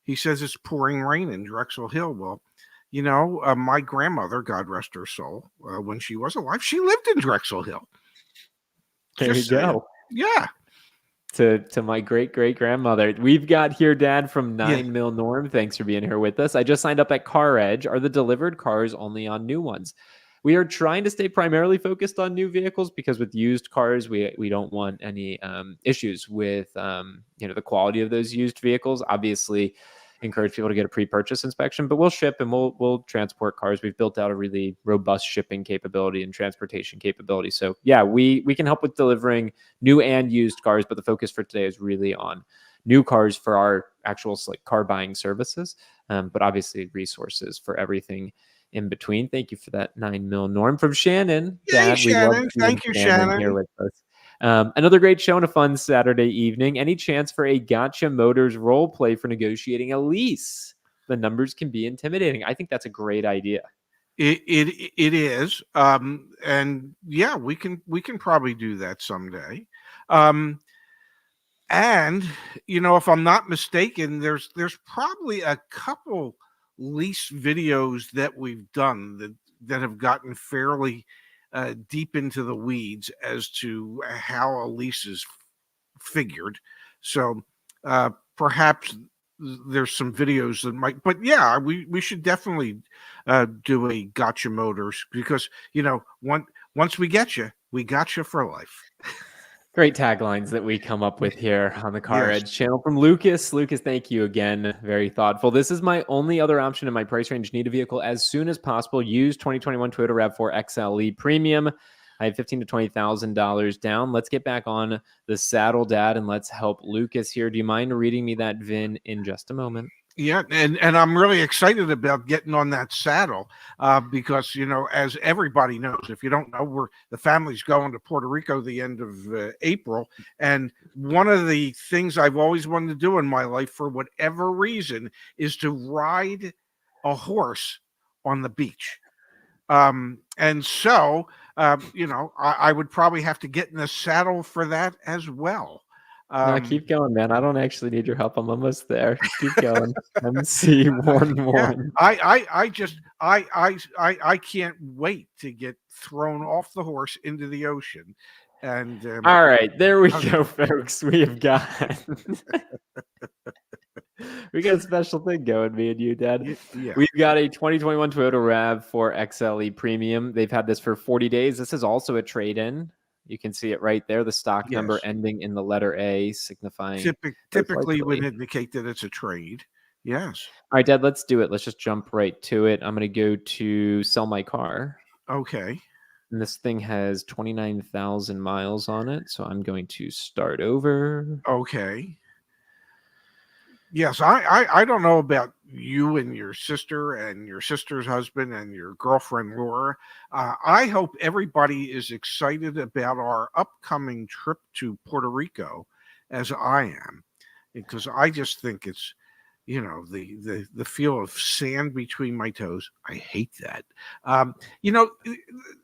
He says it's pouring rain in Drexel Hill. Well, my grandmother, God rest her soul, when she was alive, she lived in Drexel Hill. There you go. Yeah. To my great-great-grandmother. We've got here, Dad, from 9 Mil Norm. Thanks for being here with us. I just signed up at CarEdge. Are the delivered cars only on new ones? We are trying to stay primarily focused on new vehicles because with used cars, we don't want any issues with the quality of those used vehicles. Obviously, encourage people to get a pre-purchase inspection, but we'll ship and we'll transport cars. We've built out a really robust shipping capability and transportation capability. So yeah, we can help with delivering new and used cars, but the focus for today is really on new cars for our actual car buying services, but obviously resources for everything in between. Thank you for that 9 Mil Norm. From Shannon. Dad, Shannon. Thank you, Shannon. Here with us. Another great show and a fun Saturday evening. Any chance for a Gotcha Motors role play for negotiating a lease? The numbers can be intimidating. I think that's a great idea. It is. And yeah, we can probably do that someday. And if I'm not mistaken, there's probably a couple lease videos that we've done that have gotten fairly deep into the weeds as to how a lease is figured. So perhaps there's some videos that might, but yeah, we should definitely do a Gotcha Motors because once we get you, we got you for life. Great taglines that we come up with here on the CarEdge channel. From Lucas. Lucas, thank you again. Very thoughtful. This is my only other option in my price range. Need a vehicle as soon as possible. Use 2021 Toyota RAV4 XLE Premium. I have $15,000 to $20,000 down. Let's get back on the saddle, Dad, and let's help Lucas here. Do you mind reading me that VIN in just a moment? Yeah, and I'm really excited about getting on that saddle because, as everybody knows, if you don't know, the family's going to Puerto Rico the end of April. And one of the things I've always wanted to do in my life, for whatever reason, is to ride a horse on the beach. And so, I would probably have to get in the saddle for that as well. No, keep going, man. I don't actually need your help. I'm almost there. Keep going. MC11. I can't wait to get thrown off the horse into the ocean. And all right, there we go, folks. We have got a special thing going, me and you, Dad. Yeah. We've got a 2021 Toyota RAV4 XLE Premium. They've had this for 40 days. This is also a trade-in. You can see it right there, the stock number ending in the letter A, signifying typically would indicate that it's a trade. Yes. All right, Dad, let's do it. Let's just jump right to it. I'm going to go to sell my car. Okay. And this thing has 29,000 miles on it, so I'm going to start over. Okay. Yes, I don't know about you and your sister and your sister's husband and your girlfriend, Laura. I hope everybody is excited about our upcoming trip to Puerto Rico as I am, because I just think it's, the feel of sand between my toes. I hate that.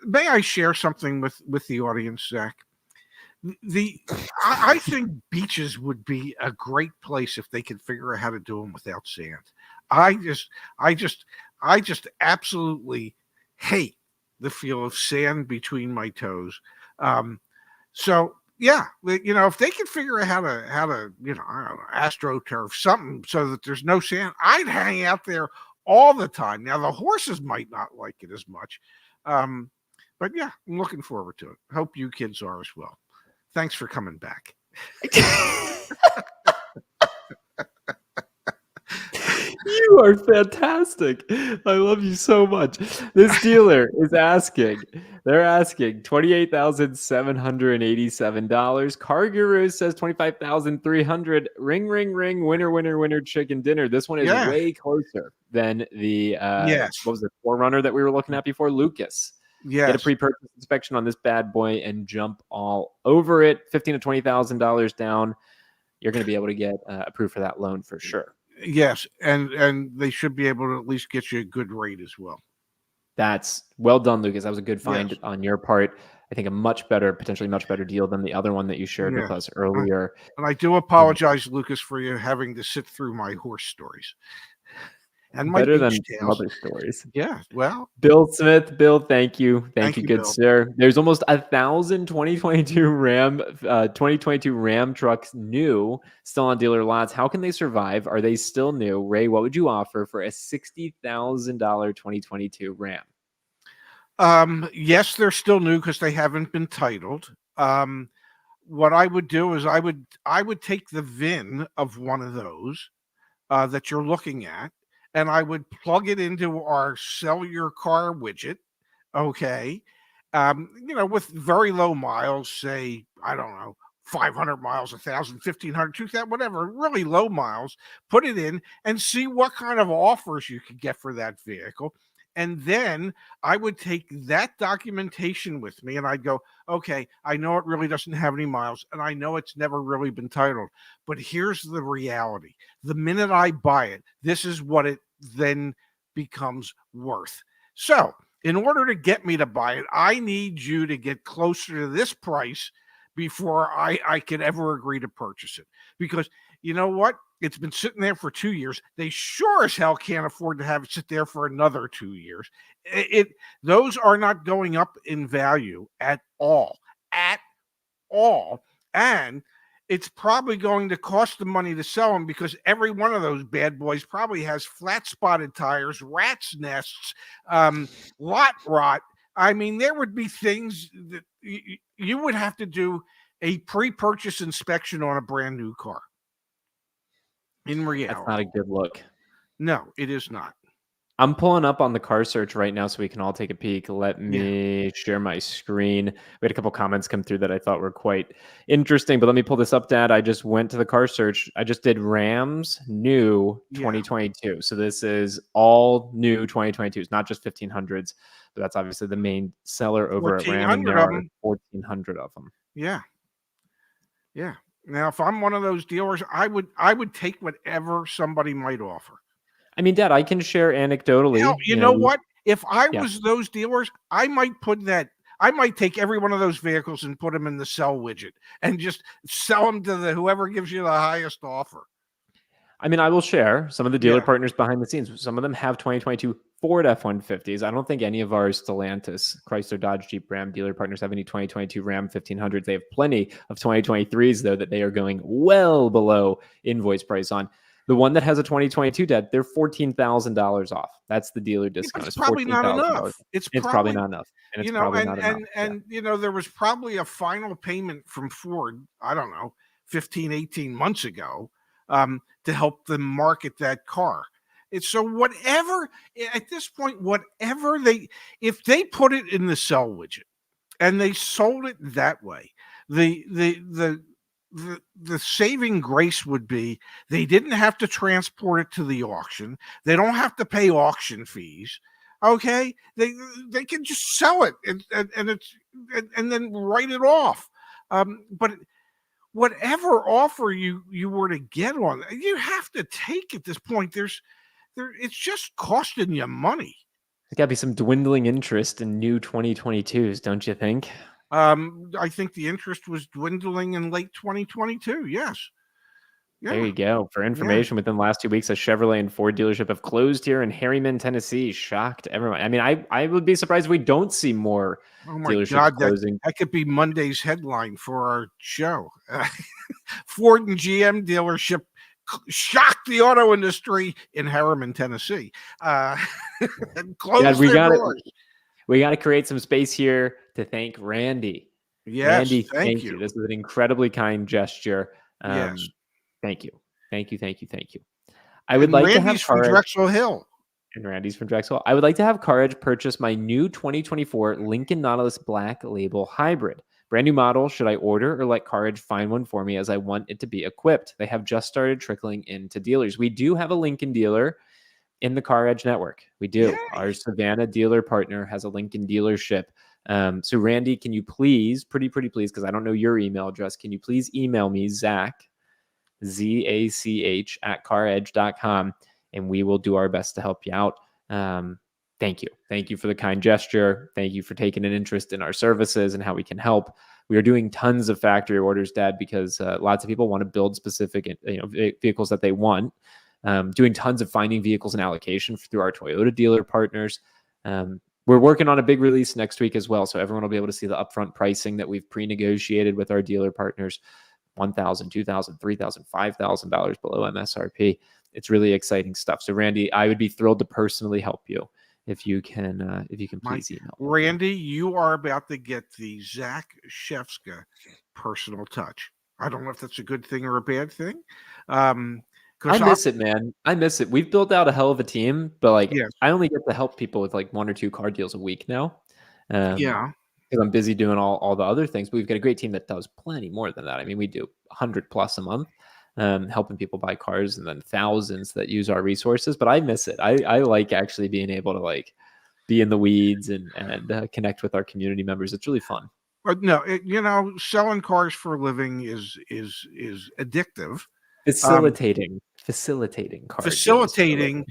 May I share something with the audience, Zach? I think beaches would be a great place if they could figure out how to do them without sand. I just absolutely hate the feel of sand between my toes. So yeah, if they could figure out how to I don't know, AstroTurf something so that there's no sand, I'd hang out there all the time. Now, the horses might not like it as much. But yeah, I'm looking forward to it. Hope you kids are as well. Thanks for coming back. You are fantastic. I love you so much. This dealer is asking, they're asking $28,787. Car Guru says $25,300. Ring, ring, ring. Winner, winner, winner. Chicken dinner. This one is way closer than the what was the Forerunner that we were looking at before? Lucas. Yes. Get a pre-purchase inspection on this bad boy and jump all over it. $15,000 to $20,000 down. You're going to be able to get approved for that loan for sure. Yes, and they should be able to at least get you a good rate as well. That's well done, Lucas. That was a good find on your part. I think potentially much better deal than the other one that you shared with us earlier. And I do apologize, Lucas, for you having to sit through my horse stories. And my better than some other stories. Yeah, well. Bill Smith, Bill, thank you. Thank you, good Bill. sir. There's almost 1,000 2022 Ram trucks new, still on dealer lots. How can they survive? Are they still new? Ray, what would you offer for a $60,000 2022 Ram? Yes, they're still new because they haven't been titled. What I would do is I would take the VIN of one of those that you're looking at, and I would plug it into our sell your car widget, okay? With very low miles, say, I don't know, 500 miles, 1,000, 1,500, 2,000, whatever, really low miles, put it in and see what kind of offers you could get for that vehicle. And then I would take that documentation with me and I'd go, okay, I know it really doesn't have any miles and I know it's never really been titled, but here's the reality. The minute I buy it, this is what it then becomes worth. So in order to get me to buy it, I need you to get closer to this price before I could ever agree to purchase it. Because you know what? It's been sitting there for 2 years. They sure as hell can't afford to have it sit there for another 2 years. Those are not going up in value at all. And it's probably going to cost the money to sell them because every one of those bad boys probably has flat spotted tires, rat's nests, lot rot. I mean, there would be things that you would have to do a pre-purchase inspection on a brand new car. In reality, that's not a good look. No, it is not. I'm pulling up on the car search right now so we can all take a peek. Let me share my screen. We had a couple comments come through that I thought were quite interesting, but let me pull this up, Dad. I just went to the car search. I just did Rams new 2022. So this is all new 2022s, not just 1500s, but that's obviously the main seller over at Ram. And there are 1,400 of them. Yeah. Yeah. Now, if I'm one of those dealers, I would take whatever somebody might offer. I mean, Dad, I can share anecdotally. Now, you know what? If I was those dealers, I might take every one of those vehicles and put them in the sell widget and just sell them to whoever gives you the highest offer. I mean, I will share some of the dealer partners behind the scenes. Some of them have 2022 Ford F-150s. I don't think any of our Stellantis, Chrysler, Dodge, Jeep, Ram dealer partners have any 2022 Ram 1500s. They have plenty of 2023s, though, that they are going well below invoice price on. The one that has a 2022, Dad, they're $14,000 off. That's the dealer discount. It's probably not enough. It's probably not enough. And it's probably not enough. And there was probably a final payment from Ford, I don't know, 15, 18 months ago, to help them market that car. So whatever, at this point, if they put it in the sell widget and they sold it that way, the saving grace would be they didn't have to transport it to the auction. They don't have to pay auction fees. Okay, they can just sell it and then write it off. But whatever offer you were to get on, you have to take at this point. It's just costing you money. There's got to be some dwindling interest in new 2022s, don't you think? I think the interest was dwindling in late 2022. Yes. Yeah. There you go. For information, within the last 2 weeks, a Chevrolet and Ford dealership have closed here in Harriman, Tennessee. Shocked everyone. I mean, I would be surprised if we don't see more dealerships closing. That could be Monday's headline for our show. Ford and GM dealership shocked the auto industry in Harriman, Tennessee, and closed we their got doors. We got to create some space here to thank Randy. Yes, Randy, thank you. This is an incredibly kind gesture. Yes. Thank you. Thank you. I And would like Randy's to have from Drexel Hill. And Randy's from Drexel. I would like to have CarEdge purchase my new 2024 Lincoln Nautilus Black Label Hybrid. Brand new model. Should I order or let CarEdge find one for me, as I want it to be equipped? They have just started trickling into dealers. We do have a Lincoln dealer in the CarEdge network. We do. Yay. Our Savannah dealer partner has a Lincoln dealership. So Randy, can you please, pretty please, because I don't know your email address, can you please email me, Zach, ZACH at CarEdge.com, and we will do our best to help you out. Thank you. Thank you for the kind gesture. Thank you for taking an interest in our services and how we can help. We are doing tons of factory orders, Dad, because lots of people want to build specific vehicles that they want. Doing tons of finding vehicles and allocation through our Toyota dealer partners. We're working on a big release next week as well, so everyone will be able to see the upfront pricing that we've pre-negotiated with our dealer partners. $1,000, $2,000, $3,000, $5,000 below MSRP. It's really exciting stuff. So Randy, I would be thrilled to personally help you if you can please email me. Randy, you are about to get the Zach Shefska personal touch. I don't know if that's a good thing or a bad thing. I miss it, man. I miss it. We've built out a hell of a team, but yes. I only get to help people with 1 or 2 car deals a week now. Yeah. Because I'm busy doing all the other things, but we've got a great team that does plenty more than that. I mean, we do 100 plus a month, helping people buy cars, and then thousands that use our resources. But I miss it. I like actually being able to be in the weeds and connect with our community members. It's really fun. But no, selling cars for a living is addictive. Facilitating car facilitating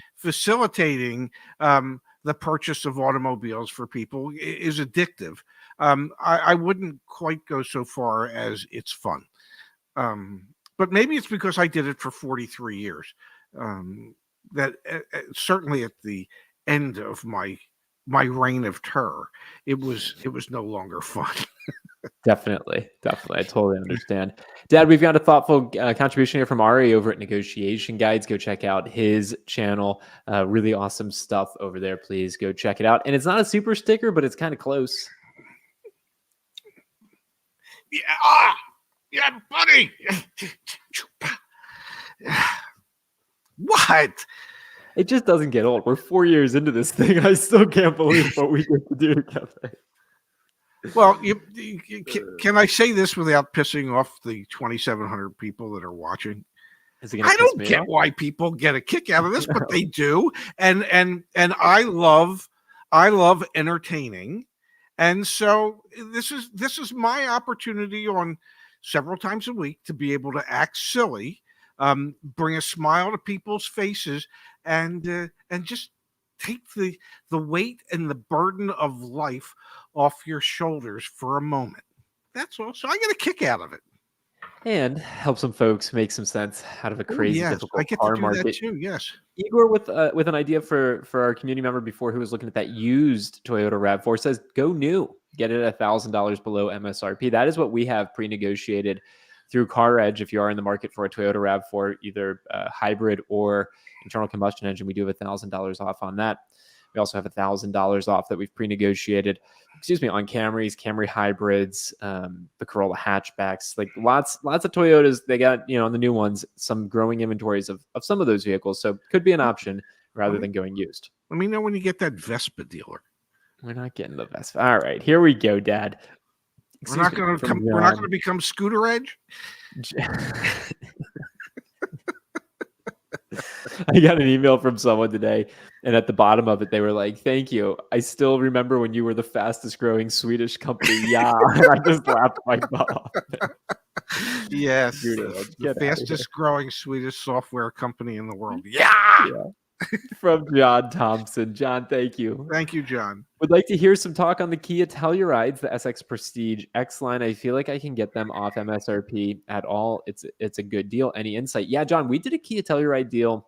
the purchase of automobiles for people is addictive. I wouldn't quite go so far as it's fun, but maybe it's because I did it for 43 years. That certainly at the end of my reign of terror, it was no longer fun. Definitely. I totally understand. Dad, we've got a thoughtful contribution here from Ari over at Negotiation Guides. Go check out his channel. Really awesome stuff over there. Please go check it out. And it's not a super sticker, but it's kind of close. Yeah, buddy. What? It just doesn't get old. We're 4 years into this thing. I still can't believe what we get to do together. Well, can I say this without pissing off the 2,700 people that are watching? I don't get why people get a kick out of this, but they do. And I love entertaining. And so this is my opportunity on several times a week to be able to act silly, bring a smile to people's faces, and just take the weight and the burden of life off your shoulders for a moment. That's all. So I get a kick out of it. And help some folks make some sense out of a crazy difficult car market. That too, yes. Igor with an idea for our community member before, who was looking at that used Toyota RAV4, says go new. Get it at $1,000 below MSRP. That is what we have pre-negotiated through CarEdge. If you are in the market for a Toyota RAV4, either hybrid or internal combustion engine, we do have $1,000 off on that. We also have $1,000 off that we've pre-negotiated, on Camrys, Camry hybrids, the Corolla hatchbacks, lots of Toyotas. They got, on the new ones, some growing inventories of some of those vehicles. So could be an option rather than going used. Let me know when you get that Vespa dealer. We're not getting the Vespa. All right, here we go, Dad. We're not going to become Scooter Edge. I got an email from someone today, and at the bottom of it, they were like, "Thank you. I still remember when you were the fastest growing Swedish company." Yeah, I just laughed my butt off. Yes, the fastest growing Swedish software company in the world. Yeah. From John Thompson. John, thank you. Thank you, John. Would like to hear some talk on the Kia Tellurides, the SX Prestige X line. I feel like I can get them off MSRP at all. It's a good deal. Any insight? Yeah, John, we did a Kia Telluride deal.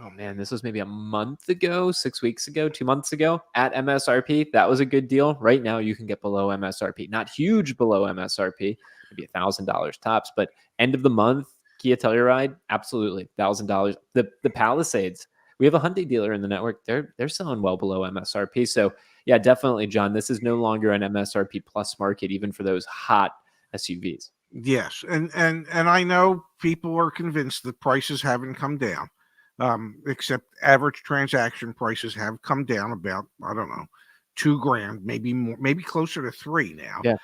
Oh man, this was maybe a month ago, 6 weeks ago, 2 months ago at MSRP. That was a good deal. Right now, you can get below MSRP. Not huge below MSRP, maybe $1,000 tops, but end of the month, Kia Telluride, absolutely, $1,000. The Palisades, we have a Hyundai dealer in the network. They're selling well below MSRP. So yeah, definitely, John. This is no longer an MSRP plus market, even for those hot SUVs. Yes, and I know people are convinced that prices haven't come down, except average transaction prices have come down about, I don't know, $2,000, maybe more, maybe closer to $3,000 now. Yeah.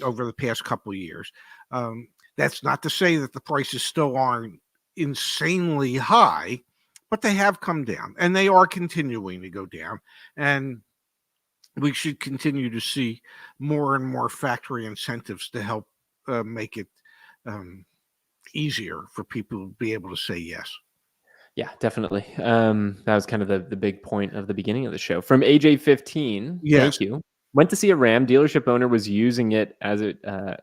Over the past couple of years. That's not to say that the prices still aren't insanely high, but they have come down, and they are continuing to go down. And we should continue to see more and more factory incentives to help make it easier for people to be able to say yes. Yeah, definitely. That was kind of the big point of the beginning of the show. From AJ15, Yes. thank you. Went to see a Ram. Dealership owner was using it as and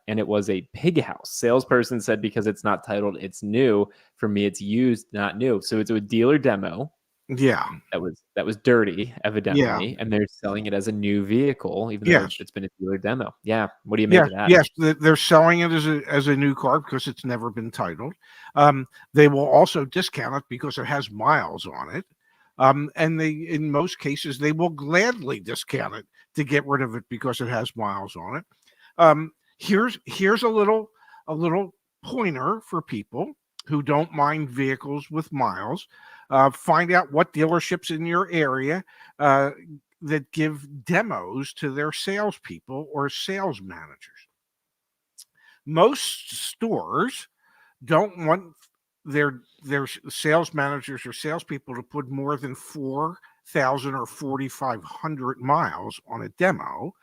it was a pig house. Salesperson said because it's not titled, it's new. For me, it's used, not new. So it's a dealer demo. Yeah. That was dirty, evidently, and they're selling it as a new vehicle, even though it's been a dealer demo. Yeah. What do you make of that? Yes, they're selling it as a new car because it's never been titled. They will also discount it because it has miles on it. And they, in most cases, they will gladly discount it to get rid of it because it has miles on it. Here's a little pointer for people who don't mind vehicles with miles. Find out what dealerships in your area that give demos to their salespeople or sales managers. Most stores don't want their sales managers or salespeople to put more than 4,000 or 4,500 miles on a demo.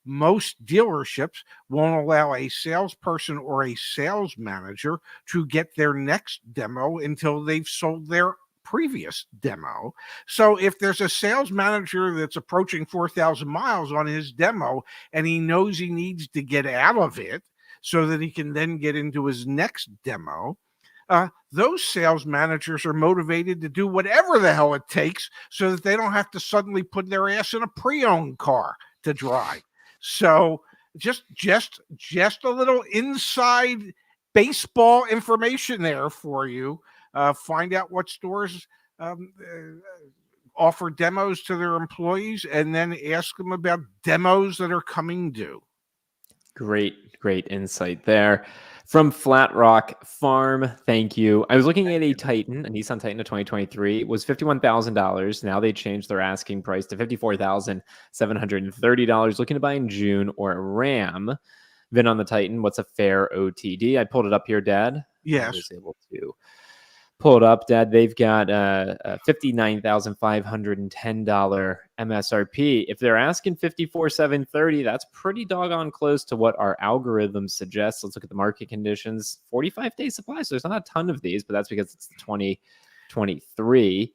Most dealerships won't allow a salesperson or a sales manager to get their next demo until they've sold their previous demo. So if there's a sales manager that's approaching 4,000 miles on his demo and he knows he needs to get out of it so that he can then get into his next demo, those sales managers are motivated to do whatever the hell it takes so that they don't have to suddenly put their ass in a pre-owned car to drive. So just a little inside baseball information there for you. Find out what stores offer demos to their employees, and then ask them about demos that are coming due. Great insight there. From Flat Rock Farm, thank you. I was looking at a Nissan Titan of 2023. It was $51,000. Now they changed their asking price to $54,730. Looking to buy in June, or a Ram. Vin on the Titan, what's a fair OTD? I pulled it up here, Dad. Yes. I was able to pull it up, Dad. They've got a $59,510 MSRP. If they're asking $54,730, that's pretty doggone close to what our algorithm suggests. Let's look at the market conditions. 45-day supply, so there's not a ton of these, but that's because it's 2023.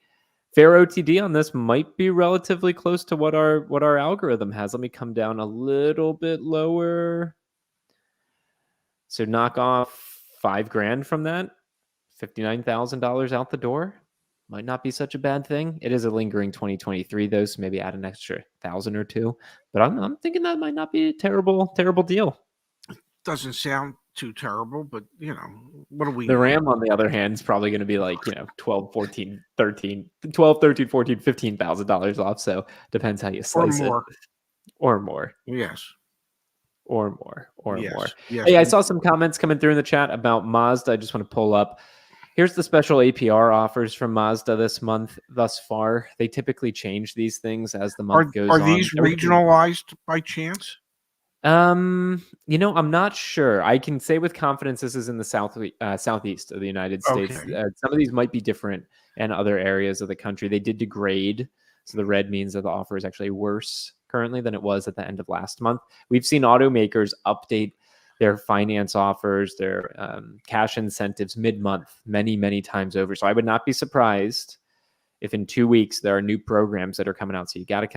Fair OTD on this might be relatively close to what our algorithm has. Let me come down a little bit lower. So knock off $5,000 from that. $59,000 out the door might not be such a bad thing. It is a lingering 2023 though, so maybe add an extra 1,000 or 2. But I'm thinking that might not be a terrible deal. Doesn't sound too terrible, but what do we? The Ram, on the other hand, is probably going to be like $12, $14, $13, $12, $13, $14, $15,000 off. So depends how you slice it. Or more. Yes. Or more. Yes. Hey, I saw some comments coming through in the chat about Mazda. I just want to pull up. Here's the special APR offers from Mazda this month thus far. They typically change these things as the month goes on. Are these regionalized by chance? I'm not sure. I can say with confidence this is in the southeast of the United States. Okay. Some of these might be different in other areas of the country. They did degrade, so the red means that the offer is actually worse currently than it was at the end of last month. We've seen automakers update their finance offers, their cash incentives mid-month many times over. So I would not be surprised if in 2 weeks there are new programs that are coming out. So you got to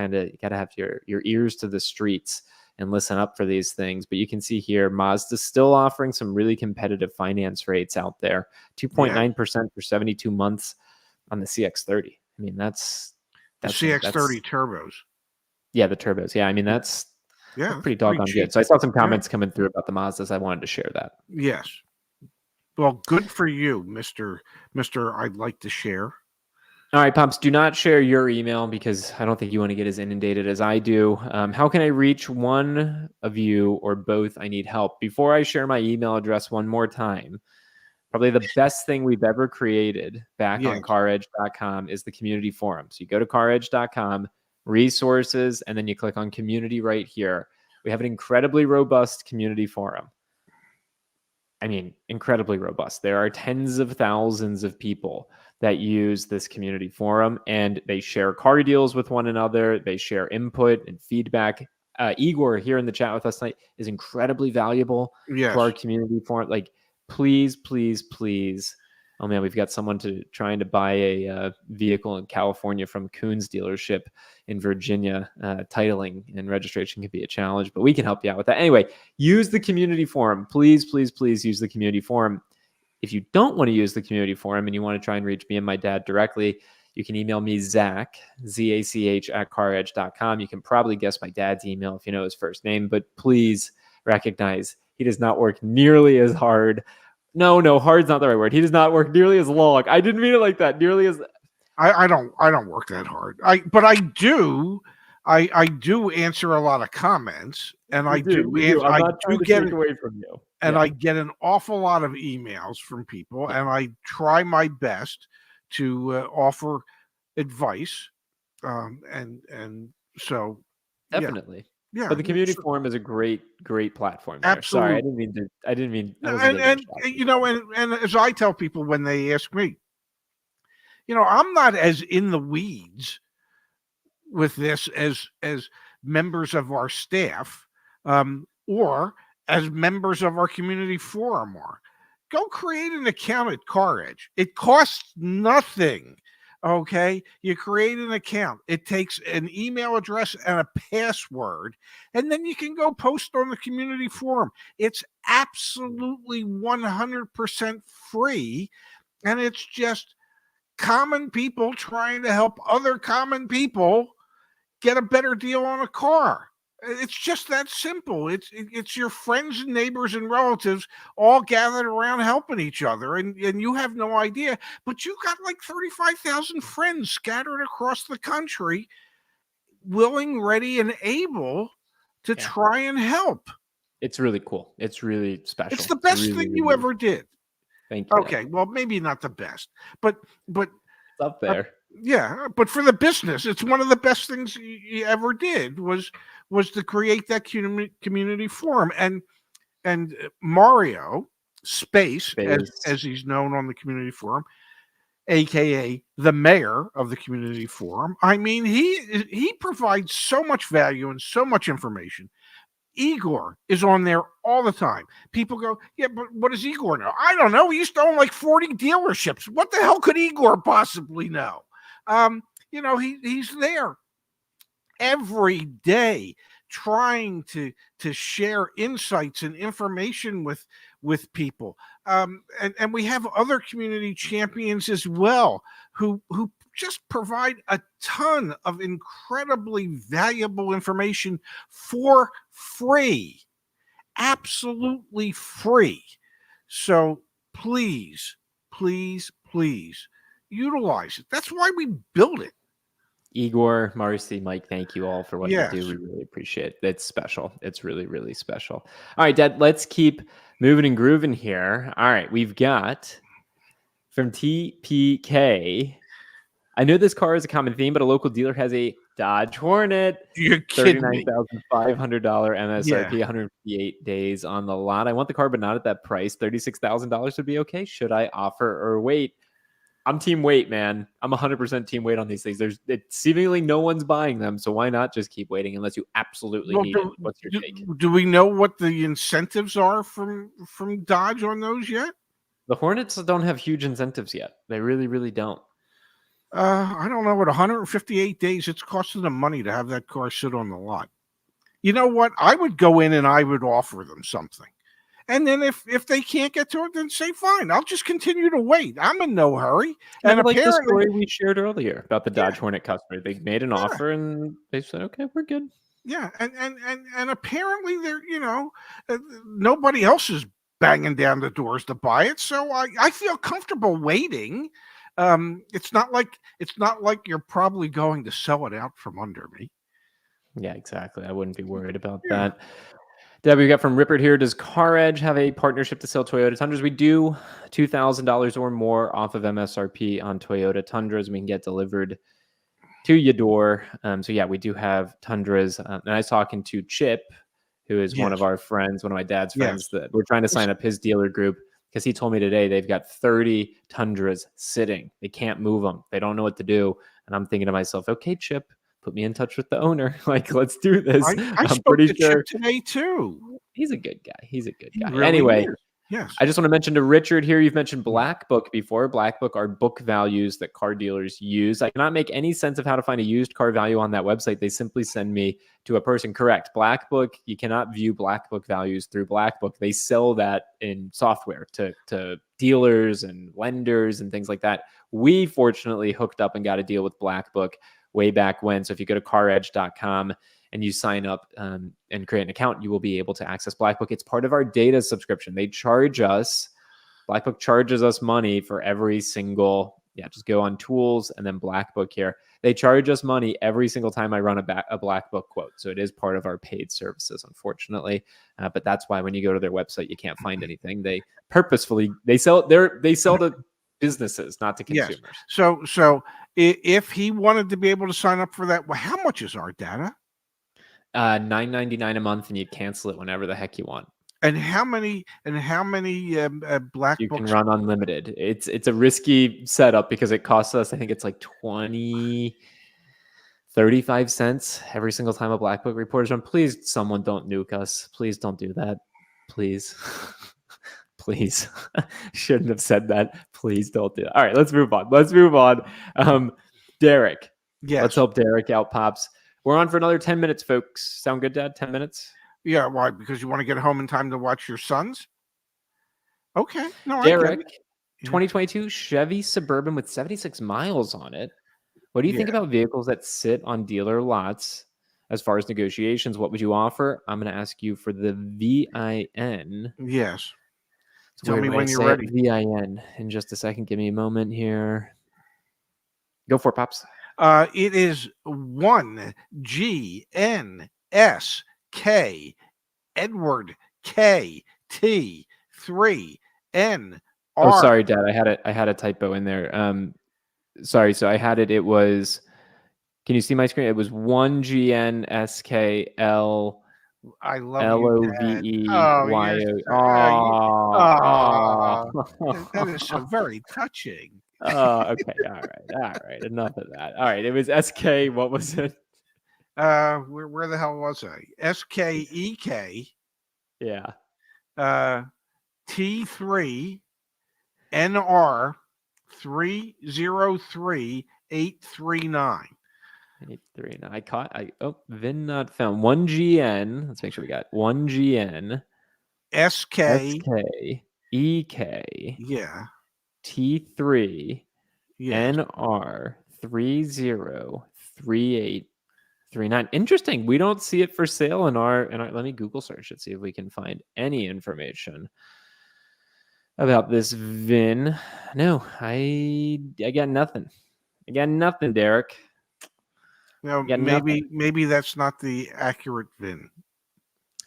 have your ears to the streets and listen up for these things. But you can see here, Mazda's still offering some really competitive finance rates out there. 2.9% for 72 months on the CX-30. I mean, that's the CX-30 turbos. Yeah, the turbos. Yeah, I mean, that's pretty doggone good. So I saw some comments coming through about the Mazdas. I wanted to share that. Yes. Well, good for you, Mister. I'd like to share. All right, Pops, do not share your email because I don't think you want to get as inundated as I do. How can I reach one of you or both? I need help. Before I share my email address one more time, probably the best thing we've ever created back on CarEdge.com is the community forum. So you go to CarEdge.com, resources, and then you click on community right here. We have an incredibly robust community forum. I mean, incredibly robust. There are tens of thousands of people that use this community forum, and they share car deals with one another. They share input and feedback. Igor here in the chat with us tonight is incredibly valuable to our community forum. Like, please, please, please. Oh man, we've got someone trying to buy a vehicle in California from Coons dealership in Virginia. Titling and registration can be a challenge, but we can help you out with that. Anyway, use the community forum. Please, please, please use the community forum. If you don't want to use the community forum and you want to try and reach me and my dad directly, you can email me, Zach, Z-A-C-H, at CarEdge.com. You can probably guess my dad's email if you know his first name, but please recognize he does not work nearly as hard. No, hard's not the right word. He does not work nearly as long. I didn't mean it like that. Nearly as I don't work that hard. But I do answer a lot of comments, and I do get away from you. And I get an awful lot of emails from people, and I try my best to offer advice. And so definitely. Yeah, but the community forum is a great platform there. Absolutely. Sorry, I didn't mean. And as I tell people when they ask me, I'm not as in the weeds with this as members of our staff, or as members of our community forum are. Go create an account at CarEdge. It costs nothing. Okay, you create an account. It takes an email address and a password, and then you can go post on the community forum. It's absolutely 100% free, and it's just common people trying to help other common people get a better deal on a car. It's just that simple. It's your friends and neighbors and relatives all gathered around helping each other, and you have no idea, but you got like 35,000 friends scattered across the country, willing, ready, and able to try and help. It's really cool. It's really special. It's the best thing you ever did. Thank you. Okay, well, maybe not the best, but it's up there. But for the business, it's one of the best things you ever did was to create that community forum. And Mario Space. As he's known on the community forum, aka the mayor of the community forum. I mean, he provides so much value and so much information. Igor is on there all the time. People go, yeah, but what does Igor know? I don't know. He used to own like 40 dealerships. What the hell could Igor possibly know? He's there every day trying to share insights and information with people. And we have other community champions as well who just provide a ton of incredibly valuable information for free, absolutely free. So please, please, please utilize it. That's why we build it. Igor, Marcy, Mike, thank you all for what you do. We really appreciate it. It's special. It's really, really special. All right, Dad, let's keep moving and grooving here. All right, we've got from TPK. I know this car is a common theme, but a local dealer has a Dodge Hornet. You're kidding me. $39,500 MSRP, 158 days on the lot. I want the car, but not at that price. $36,000 would be okay. Should I offer or wait? I'm team wait, man. I'm 100% team wait on these things. Seemingly no one's buying them, so why not just keep waiting unless you absolutely need it? What's your take? Do we know what the incentives are from Dodge on those yet? The Hornets don't have huge incentives yet. They really, really don't. I don't know. At 158 days, it's costing them money to have that car sit on the lot. You know what? I would go in and I would offer them something. And then if they can't get to it, then say, fine, I'll just continue to wait. I'm in no hurry. And like the story we shared earlier about the Dodge Hornet customer. They made an offer and they said, okay, we're good. Yeah. And apparently they're, nobody else is banging down the doors to buy it. So I feel comfortable waiting. It's not like you're probably going to sell it out from under me. Yeah, exactly. I wouldn't be worried about Yeah. that. Debbie, we got from Rippert here. Does CarEdge have a partnership to sell Toyota Tundras? We do. $2,000 or more off of MSRP on Toyota Tundras. We can get delivered to your door. So yeah, we do have Tundras. And I was talking to Chip, who is one of our friends, one of my dad's friends, that we're trying to sign up his dealer group, because he told me today they've got 30 Tundras sitting. They can't move them. They don't know what to do. And I'm thinking to myself, okay, Chip, put me in touch with the owner. Like, let's do this. I I'm spoke pretty to sure Chip today too. He's a good guy. He's a good guy. Really Anyway, is. Yes. I just want to mention to Richard here, you've mentioned Black Book before. Black Book are book values that car dealers use. I cannot make any sense of how to find a used car value on that website. They simply send me to a person. Correct. Black Book, you cannot view Black Book values through Black Book. They sell that in software to dealers and lenders and things like that. We fortunately hooked up and got a deal with Black Book way back when. So if you go to CarEdge.com and you sign up and create an account, you will be able to access Black Book. It's part of our data subscription. They charge us, Black Book charges us money for every single, just go on tools and then Black Book here. They charge us money every single time I run a Black Book quote. So it is part of our paid services, unfortunately. But that's why when you go to their website, you can't find anything. They purposefully, they sell to businesses, not to consumers. Yes. So if he wanted to be able to sign up for that, well, how much is our data? $9.99 a month, and you cancel it whenever the heck you want. And how many Black you Books? Can run unlimited. It's a risky setup because it costs us, I think it's like 35 cents every single time a Black Book report is run. Please, someone don't nuke us. Please don't do that. Please. Please. Shouldn't have said that. Please don't do that. All right, let's move on. Derek. Yes. Let's help Derek out, Pops. We're on for another 10 minutes, folks. Sound good, Dad? 10 minutes? Yeah, why? Because you want to get home in time to watch your sons? Okay. No, Derek, I get it. 2022 Chevy Suburban with 76 miles on it. What do you think about vehicles that sit on dealer lots as far as negotiations? What would you offer? I'm going to ask you for the VIN. Yes. Tell me when you're ready. VIN in just a second. Give me a moment here. Go for it, Pops. It is 1GNSK Edward KT3N. Oh, sorry, Dad. I had a typo in there. Sorry. So I had it. It was. Can you see my screen? It was 1GNSKL. I love LOVEYO. That is so very touching. Okay. All right. Enough of that. All right. It was SK. What was it? Where the hell was I? SKEK. Yeah. T3 NR 303839. 839. VIN not found. 1GN. Let's make sure we got 1GN. SK EK. Yeah. T3 NR 303839. Interesting. We don't see it for sale in our. Let me Google search it, see if we can find any information about this VIN. No, I got nothing. I got nothing, Derek. No, maybe that's not the accurate VIN.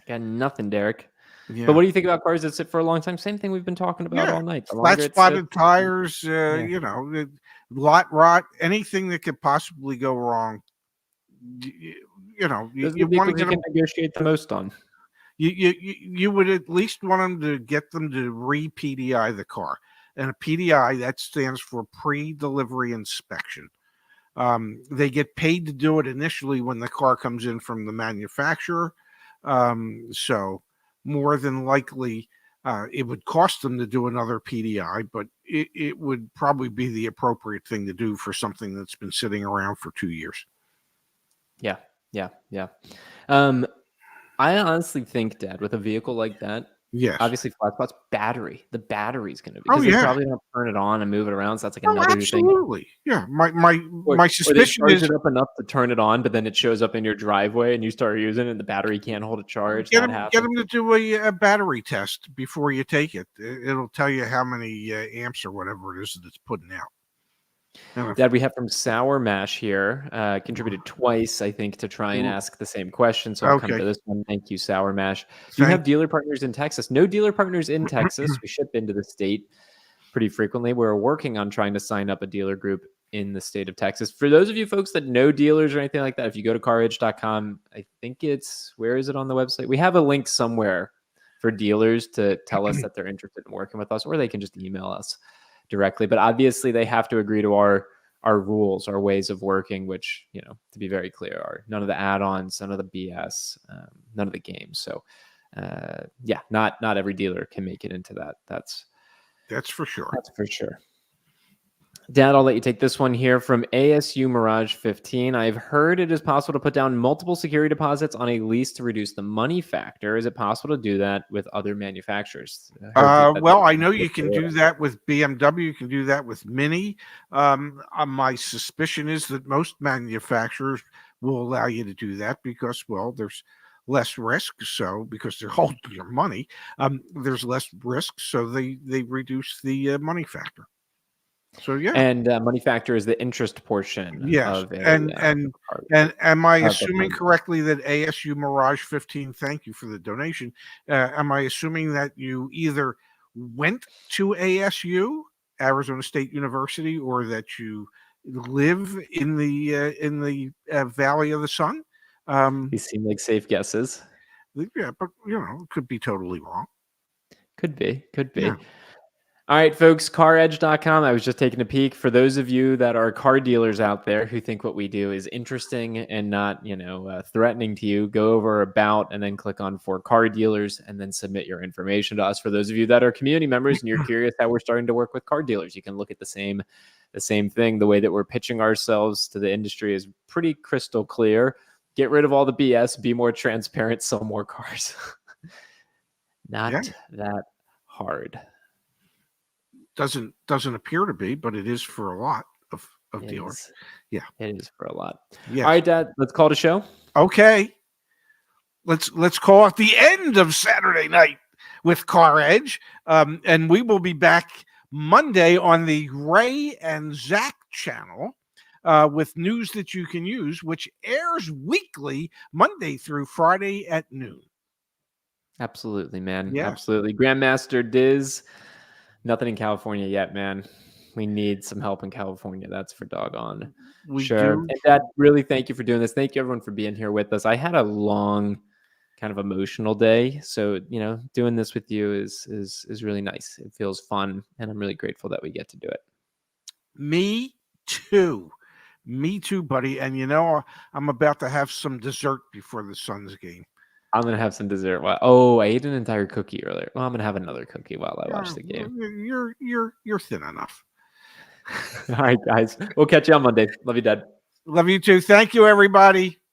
Got nothing, Derek. Yeah. But what do you think about cars that sit for a long time? Same thing we've been talking about all night. Flat spotted tires, lot rot, anything that could possibly go wrong. You want to get them negotiate the most on. You would at least want them to get them to re-PDI the car, and a PDI that stands for pre-delivery inspection. They get paid to do it initially when the car comes in from the manufacturer. So more than likely, it would cost them to do another PDI, but it would probably be the appropriate thing to do for something that's been sitting around for 2 years. Yeah. I honestly think, Dad, with a vehicle like that, Yes. Obviously, flat spots, battery. The battery's going to be, Oh, because they yeah. probably don't turn it on and move it around. So that's like Oh, another thing. absolutely. Yeah. My Or they suspicion charge is it up enough to turn it on, but then it shows up in your driveway and you start using it and the battery can't hold a charge. get That them happens. to do a battery test before you take it. It'll tell you how many amps or whatever it is that it's putting out. Dad, we have from Sour Mash here, contributed twice, I think, to try and ask the same question. So I'll come to this one. Thank you, Sour Mash. Do you have dealer partners in Texas? No dealer partners in Texas. We ship into the state pretty frequently. We're working on trying to sign up a dealer group in the state of Texas. For those of you folks that know dealers or anything like that, if you go to CarEdge.com, I think where is it on the website? We have a link somewhere for dealers to tell us that they're interested in working with us, or they can just email us directly. But obviously they have to agree to our rules, our ways of working, which, to be very clear, are none of the add-ons, none of the BS, none of the games. So not every dealer can make it into that. That's for sure. That's for sure. Dad, I'll let you take this one here from ASU Mirage 15. I've heard it is possible to put down multiple security deposits on a lease to reduce the money factor. Is it possible to do that with other manufacturers? Well, I know you can do that with BMW. You can do that with Mini. My suspicion is that most manufacturers will allow you to do that because, well, there's less risk. So because they're holding your money, there's less risk. So they reduce the money factor. So yeah, and money factor is the interest portion. Yes, of and am I assuming correctly that ASU Mirage 15? Thank you for the donation. Am I assuming that you either went to ASU, Arizona State University, or that you live in the Valley of the Sun? These seem like safe guesses. Yeah, but it could be totally wrong. Could be. Yeah. All right, folks, CarEdge.com. I was just taking a peek. For those of you that are car dealers out there who think what we do is interesting and not, threatening to you, go over About and then click on For Car Dealers and then submit your information to us. For those of you that are community members and you're curious how we're starting to work with car dealers, you can look at the same thing. The way that we're pitching ourselves to the industry is pretty crystal clear. Get rid of all the BS, be more transparent, sell more cars. Not that hard. Doesn't appear to be, but it is for a lot of dealers. Yeah, it is for a lot. Yes. All right, Dad, let's call it a show. Okay, let's call it the end of Saturday night with CarEdge, and we will be back Monday on the Ray and Zach channel with news that you can use, which airs weekly, Monday through Friday at noon. Absolutely, man. Yeah. Absolutely. Grandmaster Diz. Nothing in California yet, man. We need some help in California. That's for doggone sure. And Dad, really thank you for doing this. Thank you, everyone, for being here with us. I had a long, kind of emotional day. So, doing this with you is really nice. It feels fun. And I'm really grateful that we get to do it. Me too, buddy. And, I'm about to have some dessert before the Suns game. I'm going to have some dessert. I ate an entire cookie earlier. Well, I'm going to have another cookie while I watch the game. You're thin enough. All right, guys. We'll catch you on Monday. Love you, Dad. Love you too. Thank you, everybody.